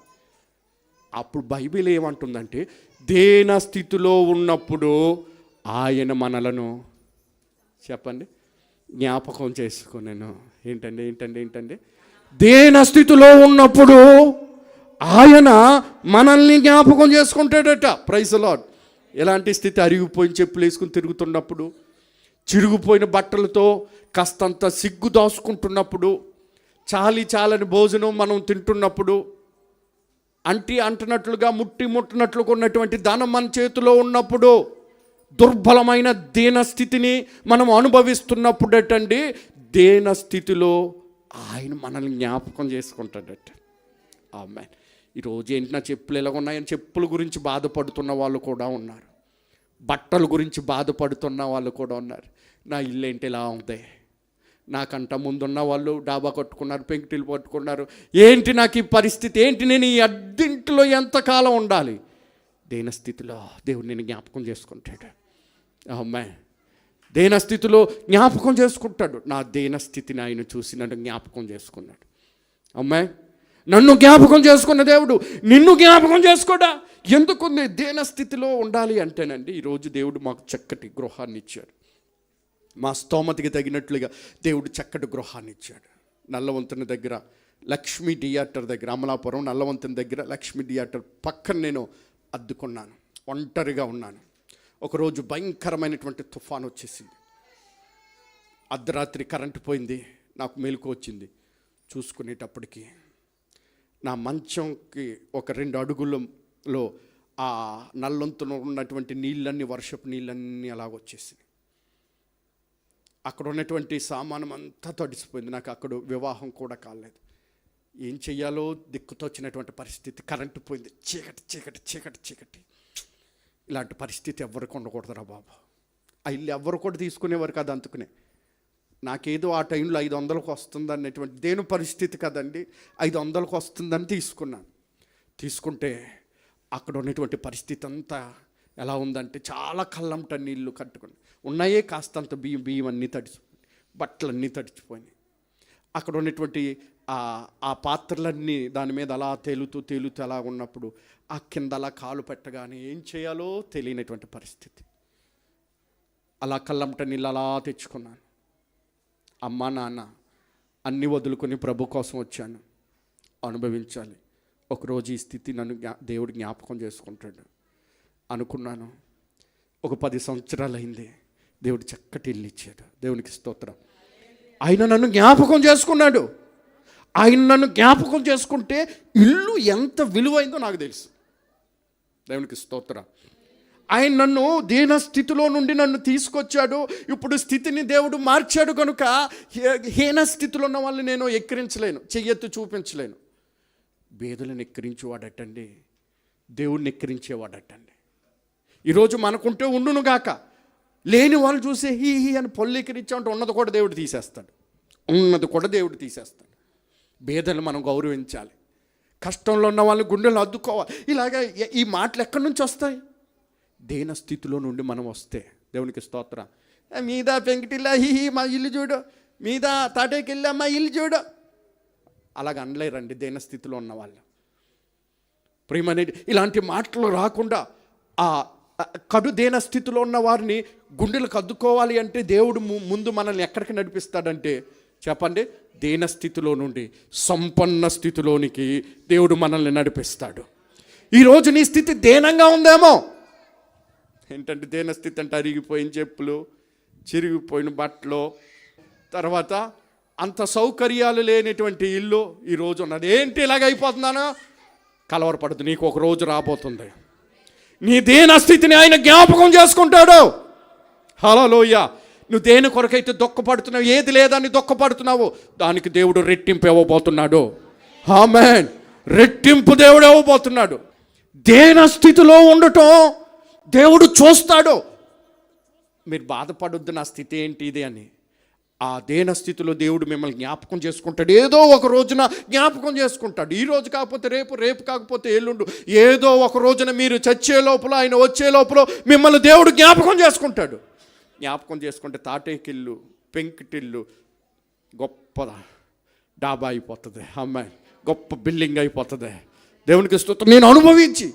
అప్పుడు బైబిల్ ఏమంటుందంటే, దీనస్థితిలో ఉన్నప్పుడు ఆయన మనలను చెప్పండి జ్ఞాపకం చేసుకునేను. ఏంటండి? దీనస్థితిలో ఉన్నప్పుడు ఆయన మనల్ని జ్ఞాపకం చేసుకుంటాడట. Praise the lord. ఎలాంటి స్థితి? అరిగిపోయిన చెప్పులు వేసుకుని తిరుగుతున్నప్పుడు, చిరిగిపోయిన బట్టలతో కాస్తంత సిగ్గు దాచుకుంటున్నప్పుడు, చాలని భోజనం మనం తింటున్నప్పుడు, అంటున్నట్లుగా ముట్టినట్లుగా ఉన్నటువంటి ధనం మన చేతిలో ఉన్నప్పుడు, దుర్బలమైన దీనస్థితిని మనం అనుభవిస్తున్నప్పుడటండి, దీనస్థితిలో ఆయన మనల్ని జ్ఞాపకం చేసుకుంటాడట. ఆమేన్. ఈరోజు ఏంటి నా చెప్పులు ఎలా ఉన్నాయని చెప్పుల గురించి బాధపడుతున్న వాళ్ళు కూడా ఉన్నారు, బట్టల గురించి బాధపడుతున్న వాళ్ళు కూడా ఉన్నారు. నా ఇల్లు ఏంటి ఇలా ఉంది, నాకంట ముందున్న వాళ్ళు డాబా కట్టుకున్నారు, పెంకుటిలు పట్టుకున్నారు, ఏంటి నాకు ఈ పరిస్థితి, ఏంటి నేను ఈ అద్దెంట్లో ఎంతకాలం ఉండాలి? దీనస్థితిలో దేవుడు నేను జ్ఞాపకం చేసుకుంటాడు. అమ్మాయి దీనస్థితిలో జ్ఞాపకం చేసుకుంటాడు. నా దీనస్థితిని ఆయన చూసి నన్ను జ్ఞాపకం చేసుకున్నాడు. అమ్మాయి నన్ను జ్ఞాపకం చేసుకున్న దేవుడు నిన్ను జ్ఞాపకం చేసుకోడా? ఎందుకు దీనస్థితిలో ఉండాలి అంటేనండి, ఈరోజు దేవుడు మాకు చక్కటి గృహాన్ని ఇచ్చాడు. మా స్తోమతికి తగినట్లుగా దేవుడు చక్కటి గృహాన్ని ఇచ్చాడు. నల్లవంతుని దగ్గర లక్ష్మీ థియేటర్ దగ్గర, అమలాపురం నల్లవంతుని దగ్గర లక్ష్మీ థియేటర్ పక్కన నేను అద్దుకున్నాను. ఒంటరిగా ఉన్నాను. ఒకరోజు భయంకరమైనటువంటి తుఫాను వచ్చేసింది. అర్ధరాత్రి కరెంటు పోయింది. నాకు మెలకు వచ్చింది. చూసుకునేటప్పటికి నా మంచంకి ఒక 2 అడుగులలో ఆ నల్లొంతున ఉన్నటువంటి నీళ్ళన్నీ, వర్షపు నీళ్ళన్నీ అలాగొచ్చేసినాయి. అక్కడ ఉన్నటువంటి సామానం అంతా తడిసిపోయింది. నాకు అక్కడ వివాహం కూడా కాలేదు. ఏం చెయ్యాలో దిక్కుతోచినటువంటి పరిస్థితి. కరెంటు పోయింది. చీకటి చీకటి చీకటి చీకటి. ఇలాంటి పరిస్థితి ఎవరికి ఉండకూడదురా బాబు. ఆ ఇల్లు ఎవరు కూడా తీసుకునేవారు కాదు. అందుకునే నాకేదో ఆ టైంలో 500కు వస్తుంది అనేటువంటి దేని పరిస్థితి కదండి, 500కు వస్తుందని తీసుకున్నాను. తీసుకుంటే అక్కడ ఉన్నటువంటి పరిస్థితి అంతా ఎలా ఉందంటే, చాలా కళ్ళంట నీళ్ళు కట్టుకుని ఉన్నాయే, కాస్తంత బియ్యం అన్నీ తడిచిపోయి, బట్టలన్నీ తడిచిపోయినాయి. అక్కడ ఉన్నటువంటి ఆ పాత్రలన్నీ దాని మీద అలా తేలుతూ అలా ఉన్నప్పుడు ఆ కింద అలా కాలు పెట్టగానే ఏం చేయాలో తెలియనటువంటి పరిస్థితి. అలా కళ్ళంట నీళ్ళు అలా తెచ్చుకున్నాను. అమ్మా నాన్న అన్నీ వదులుకొని ప్రభు కోసం వచ్చాను, అనుభవించాలి. ఒకరోజు ఈ స్థితి నన్ను దేవుడు జ్ఞాపకం చేసుకుంటాడు అనుకున్నాను. ఒక 10 సంవత్సరాలు అయింది. దేవుడు చక్కటి ఇల్లు ఇచ్చాడు. దేవునికి స్తోత్రం. ఆయన నన్ను జ్ఞాపకం చేసుకున్నాడు. ఆయన నన్ను జ్ఞాపకం చేసుకుంటే ఇల్లు ఎంత విలువైందో నాకు తెలుసు. దేవునికి స్తోత్రం. ఆయన నన్ను దీన స్థితిలో నుండి నన్ను తీసుకొచ్చాడు. ఇప్పుడు స్థితిని దేవుడు మార్చాడు కనుక హీన స్థితిలో ఉన్న వాళ్ళని నేను ఎక్కిరించలేను, చెయ్యెత్తి చూపించలేను. బేదలను ఎక్కిరించేవాడటండి, దేవుడిని ఎక్కిరించేవాడటండి. ఈరోజు మనకుంటే ఉండునుగాక, లేని వాళ్ళు చూసి హీ అని పొల్లు ఎక్కిరించామంటే ఉన్నది కూడా దేవుడు తీసేస్తాడు. బేదలను మనం గౌరవించాలి. కష్టంలో ఉన్న వాళ్ళని గుండెలు అద్దుకోవాలి. ఇలాగా ఈ మాటలు ఎక్కడి నుంచి వస్తాయి? దేన స్థితిలో నుండి మనం వస్తే. దేవునికి స్తోత్రం. మీద పెంకిటిల్లా మా ఇల్లు చూడు, మీద తాటేకెళ్ళా మా ఇల్లు చూడు, అలాగ అనలేరండి దేన స్థితిలో ఉన్నవాళ్ళు. ప్రియమనేది ఇలాంటి మాటలు రాకుండా ఆ కడు దేన స్థితిలో ఉన్న వారిని గుండెలకు అద్దుకోవాలి అంటే దేవుడు ముందు మనల్ని ఎక్కడికి నడిపిస్తాడంటే చెప్పండి, దేన స్థితిలో నుండి సంపన్న స్థితిలోనికి దేవుడు మనల్ని నడిపిస్తాడు. ఈరోజు నీ స్థితి దేనంగా ఉందేమో. ఏంటంటే దేన స్థితి అంటే అరిగిపోయిన చెప్పులు, చిరిగిపోయిన బట్టలు, తర్వాత అంత సౌకర్యాలు లేనటువంటి ఇల్లు ఈరోజు ఉన్నది. ఏంటి ఇలాగ అయిపోతున్నాను? కలవరపడదు, నీకు ఒక రోజు రాబోతుంది. నీ దేన స్థితిని ఆయన జ్ఞాపకం చేసుకుంటాడు. హల్లెలూయా. నువ్వు దేని కొరకైతే దుఃఖపడుతున్నావు, ఏది లేదని దుఃఖపడుతున్నావు, దానికి దేవుడు రెట్టింపు ఇవ్వబోతున్నాడు. ఆమేన్. రెట్టింపు దేవుడు ఇవ్వబోతున్నాడు. దేన స్థితిలో ఉండటం దేవుడు చూస్తాడు. మీరు బాధపడొద్దు నా స్థితి ఏంటి ఇది అని. ఆ దేన స్థితిలో దేవుడు మిమ్మల్ని జ్ఞాపకం చేసుకుంటాడు. ఏదో ఒక రోజున జ్ఞాపకం చేసుకుంటాడు. ఈ రోజు కాకపోతే రేపు, రేపు కాకపోతే ఎల్లుండు, ఏదో ఒక రోజున మీరు చచ్చే లోపల, ఆయన వచ్చే లోపల మిమ్మల్ని దేవుడు జ్ఞాపకం చేసుకుంటాడు. జ్ఞాపకం చేసుకుంటే తాటేకిల్లు, పెంకిటిల్లు గొప్ప డాబా అయిపోతుంది. అమ్మాయి గొప్ప బిల్డింగ్ అయిపోతుంది. దేవునికి స్తోత్రం. నేను అనుభవించి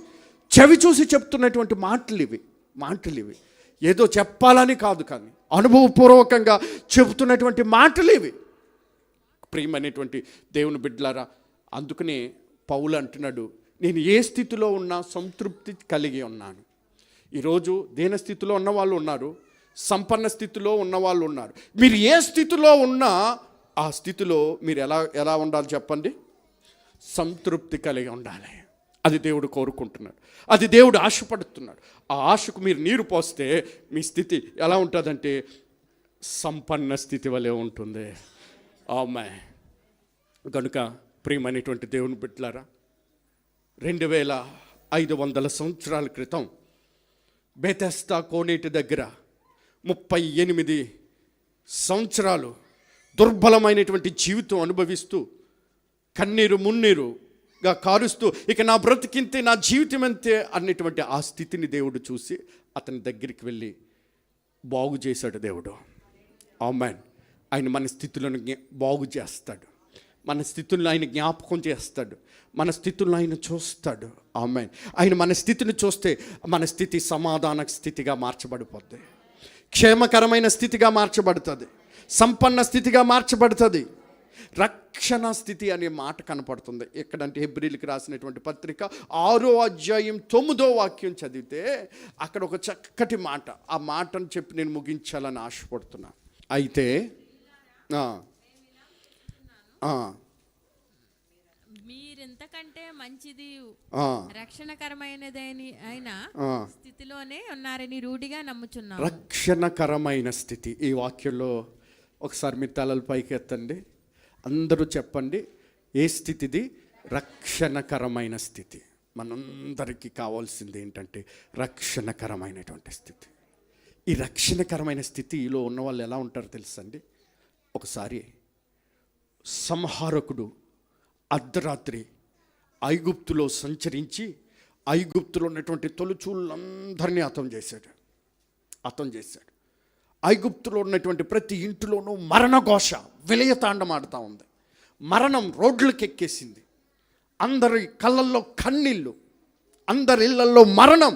చెవి చూసి చెప్తున్నటువంటి మాటలు ఇవి. ఏదో చెప్పాలని కాదు, కానీ అనుభవపూర్వకంగా చెబుతున్నటువంటి మాటలు ఇవి. ప్రియమైనటువంటి దేవుని బిడ్డలారా, అందుకనే పౌలు అంటున్నాడు, నేను ఏ స్థితిలో ఉన్నా సంతృప్తి కలిగి ఉన్నాను. ఈరోజు దేన స్థితిలో ఉన్న వాళ్ళు ఉన్నారు, సంపన్న స్థితిలో ఉన్న వాళ్ళు ఉన్నారు. మీరు ఏ స్థితిలో ఉన్నా ఆ స్థితిలో మీరు ఎలా ఉండాలి చెప్పండి? సంతృప్తి కలిగి ఉండాలి. అది దేవుడు కోరుకుంటున్నాడు, అది దేవుడు ఆశపడుతున్నాడు. ఆ ఆశకు మీరు నీరు పోస్తే మీ స్థితి ఎలా ఉంటుందంటే సంపన్న స్థితి వలె ఉంటుంది. ఆమేన్. కనుక ప్రియమైనటువంటి దేవుని బిడ్డలారా, 2500 సంవత్సరాల క్రితం బెతెస్దా కోనేటి దగ్గర 38 సంవత్సరాలు దుర్బలమైనటువంటి జీవితం అనుభవిస్తూ కన్నీరు మున్నీరుగా కారుస్తూ ఇక నా బ్రతికింతే, నా జీవితం అంతే అన్నటువంటి ఆ స్థితిని దేవుడు చూసి అతని దగ్గరికి వెళ్ళి బాగు చేశాడు దేవుడు. ఆమేన్. ఆయన మన స్థితులను బాగు చేస్తాడు, మన స్థితులను ఆయన జ్ఞాపకం చేస్తాడు, మన స్థితులను ఆయన చూస్తాడు. ఆమేన్. ఆయన మన స్థితిని చూస్తే మన స్థితి సమాధాన స్థితిగా మార్చబడిపోద్ది, క్షేమకరమైన స్థితిగా మార్చబడుతుంది, సంపన్న స్థితిగా మార్చబడుతుంది. రక్షణ స్థితి అనే మాట కనపడుతుంది ఎక్కడంటే హెబ్రీయులకు రాసినటువంటి పత్రిక 6వ అధ్యాయం 9వ వాక్యం చదివితే అక్కడ ఒక చక్కటి మాట, ఆ మాటను చెప్పి నేను ముగించాలని ఆశపడుతున్నా. అయితే మీరింతకంటే మంచిది ఆ, రక్షణకరమైనదని అయిన ఆ. స్థితిలోనే ఉన్నారని రూఢిగా నమ్ముచున్నాను. రక్షణకరమైన స్థితి. ఈ వాక్యంలో ఒకసారి మీ తలలు పైకి ఎత్తండి, అందరూ చెప్పండి. ఏ స్థితిది? రక్షణకరమైన స్థితి. మనందరికీ కావాల్సింది ఏంటంటే రక్షణకరమైనటువంటి స్థితి. ఈ రక్షణకరమైన స్థితిలో ఉన్న వాళ్ళు ఎలా ఉంటారో తెలుసండి. ఒకసారి సంహారకుడు అర్ధరాత్రి ఐగుప్తులో సంచరించి ఐగుప్తులో ఉన్నటువంటి తొలిచూళ్ళందరినీ హతం చేశాడు. ఐగుప్తులో ఉన్నటువంటి ప్రతి ఇంటిలోనూ మరణఘోష విలయతాండమాడుతూ ఉంది. మరణం రోడ్లకు ఎక్కేసింది. అందరి కళ్ళల్లో కన్నీళ్ళు, అందరి ఇళ్లల్లో మరణం.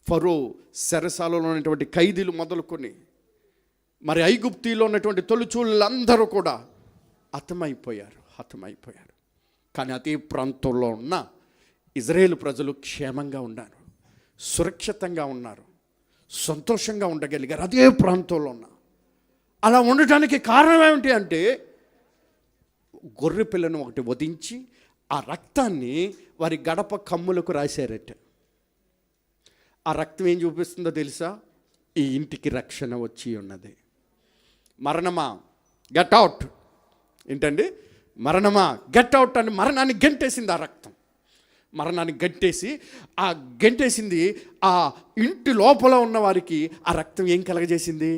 ఫరో చెరసాలలో ఉన్నటువంటి ఖైదీలు మొదలుకొని మరి ఐగుప్తిలో ఉన్నటువంటి తొలిచూళ్ళందరూ కూడా హతమైపోయారు. కానీ అదే ప్రాంతంలో ఉన్న ఇజ్రాయేలు ప్రజలు క్షేమంగా ఉన్నారు, సురక్షితంగా ఉన్నారు, సంతోషంగా ఉండగలిగారు అదే ప్రాంతంలో ఉన్న. అలా ఉండటానికి కారణం ఏమిటి అంటే గొర్రె పిల్లను ఒకటి వధించి ఆ రక్తాన్ని వారి గడప కమ్ములకు రాశారట. ఆ రక్తం ఏం చూపిస్తుందో తెలుసా? ఈ ఇంటికి రక్షణ వచ్చి ఉన్నది. మరణమా గెట్ అవుట్. ఏంటండి? మరణమా గెట్ అవుట్ అని మరణాన్ని గెంటేసింది. ఆ రక్తం మరణాన్ని గెంటేసింది. ఆ ఇంటి లోపల ఉన్న వారికి ఆ రక్తం ఏం కలగజేసింది?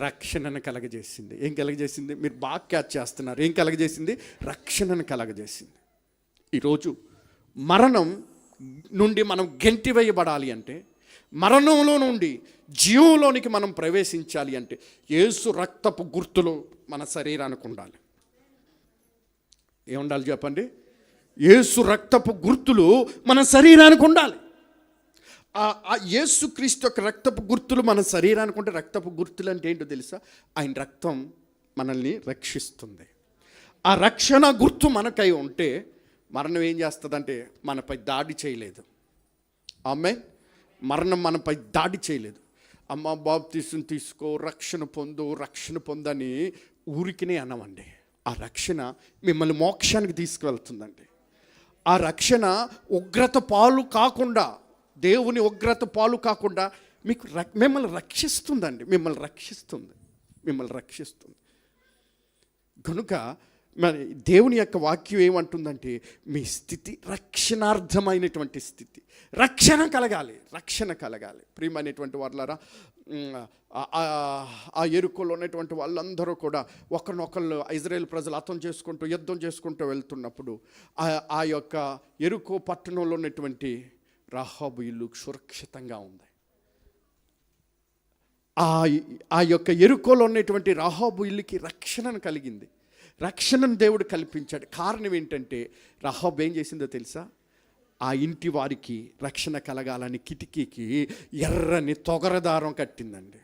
రక్షణను కలగజేసింది. ఏం కలగజేసింది? మీరు బాగా క్యాచ్ చేస్తున్నారు. ఏం కలగజేసింది? రక్షణను కలగజేసింది. ఈరోజు మరణం నుండి మనం గెంటివేయబడాలి అంటే, మరణంలో నుండి జీవంలోనికి మనం ప్రవేశించాలి అంటే యేసు రక్తపు గుర్తులు మన శరీరానికి ఉండాలి. ఏముండాలి చెప్పండి? యేసు రక్తపు గుర్తులు మన శరీరానికి ఉండాలి. ఆ యేసుక్రీస్తు యొక్క రక్తపు గుర్తులు మన శరీరానికి ఉంటే, రక్తపు గుర్తులు అంటే ఏంటో తెలుసా? ఆయన రక్తం మనల్ని రక్షిస్తుంది. ఆ రక్షణ గుర్తు మనకై ఉంటే మరణం ఏం చేస్తుందంటే మనపై దాడి చేయలేదు. ఆమేన్. మరణం మనపై దాడి చేయలేదు. అమ్మ బాప్తిసం తీసుకో, రక్షణ పొందని ఊరికినే అనమండి. ఆ రక్షణ మిమ్మల్ని మోక్షానికి తీసుకువెళ్తుందండి. ఆ రక్షణ ఉగ్రత పాలు కాకుండా, దేవుని ఉగ్రత పాలు కాకుండా మీకు మిమ్మల్ని రక్షిస్తుందండి. మిమ్మల్ని రక్షిస్తుంది. కనుక మరి దేవుని యొక్క వాక్యం ఏమంటుందంటే మీ స్థితి రక్షణార్థమైనటువంటి స్థితి. రక్షణ కలగాలి. ప్రియమైనటువంటి వాళ్ళారా, ఆ ఎరుకలో ఉన్నటువంటి వాళ్ళందరూ కూడా ఒకరినొకళ్ళు ఇజ్రాయేల్ ప్రజలు యుద్ధం చేసుకుంటూ వెళ్తున్నప్పుడు ఆ యొక్క ఎరుకో పట్టణంలో ఉన్నటువంటి రాహాబు ఇల్లు సురక్షితంగా ఉంది. ఆ యొక్క ఎరుకోలో ఉన్నటువంటి రాహాబు ఇల్లుకి రక్షణను కలిగింది. రక్షణను దేవుడు కల్పించాడు. కారణం ఏంటంటే రాహాబు ఏం చేసిందో తెలుసా? ఆ ఇంటి వారికి రక్షణ కలగాలని కిటికీకి ఎర్రని తొగరదారం కట్టిందండి.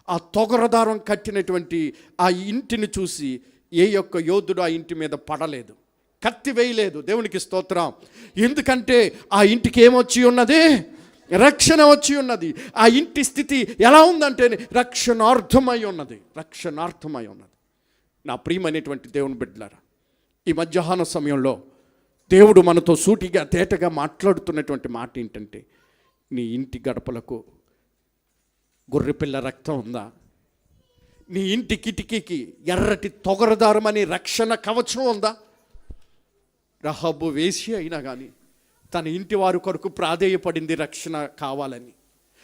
ఆ తొగరదారం కట్టినటువంటి ఆ ఇంటిని చూసి ఏ యొక్క యోధుడు ఆ ఇంటి మీద పడలేదు, కత్తి వేయలేదు. దేవునికి స్తోత్రం. ఎందుకంటే ఆ ఇంటికి ఏమొచ్చి ఉన్నది? రక్షణ వచ్చి ఉన్నది. ఆ ఇంటి స్థితి ఎలా ఉందంటే రక్షణార్థమై ఉన్నది. నా ప్రియమైనటువంటి దేవుని బిడ్డలారా, ఈ మధ్యాహ్న సమయంలో దేవుడు మనతో సూటిగా తేటగా మాట్లాడుతున్నటువంటి మాట ఏంటంటే, నీ ఇంటి గడపలకు గొర్రెపిల్ల రక్తం ఉందా? నీ ఇంటి కిటికీకి ఎర్రటి తొగరదారం అనే రక్షణ కవచం ఉందా? రహాబు వేసి అయినా కానీ తన ఇంటి వారి కొరకు ప్రాధేయపడింది రక్షణ కావాలని.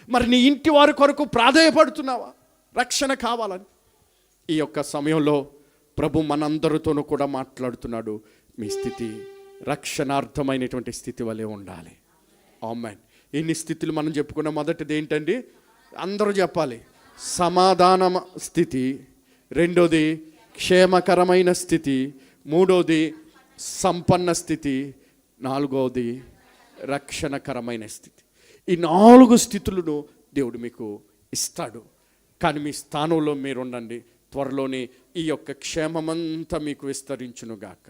మరి నీ ఇంటి వారి కొరకు ప్రాధేయపడుతున్నావా రక్షణ కావాలని? ఈ యొక్క సమయంలో ప్రభు మనందరితోనూ కూడా మాట్లాడుతున్నాడు. మీ స్థితి రక్షణార్థమైనటువంటి స్థితి వలె ఉండాలి. ఆమేన్. ఎన్ని స్థితులు మనం చెప్పుకున్న మొదటిది ఏంటండి? అందరూ చెప్పాలి. సమాధాన స్థితి, రెండోది క్షేమకరమైన స్థితి, మూడోది సంపన్న స్థితి, నాలుగవది రక్షణకరమైన స్థితి. ఈ 4 స్థితులను దేవుడు మీకు ఇస్తాడు. కానీ మీ స్థానంలో మీరు ఉండండి. త్వరలోనే ఈ యొక్క క్షేమమంతా మీకు విస్తరించునుగాక.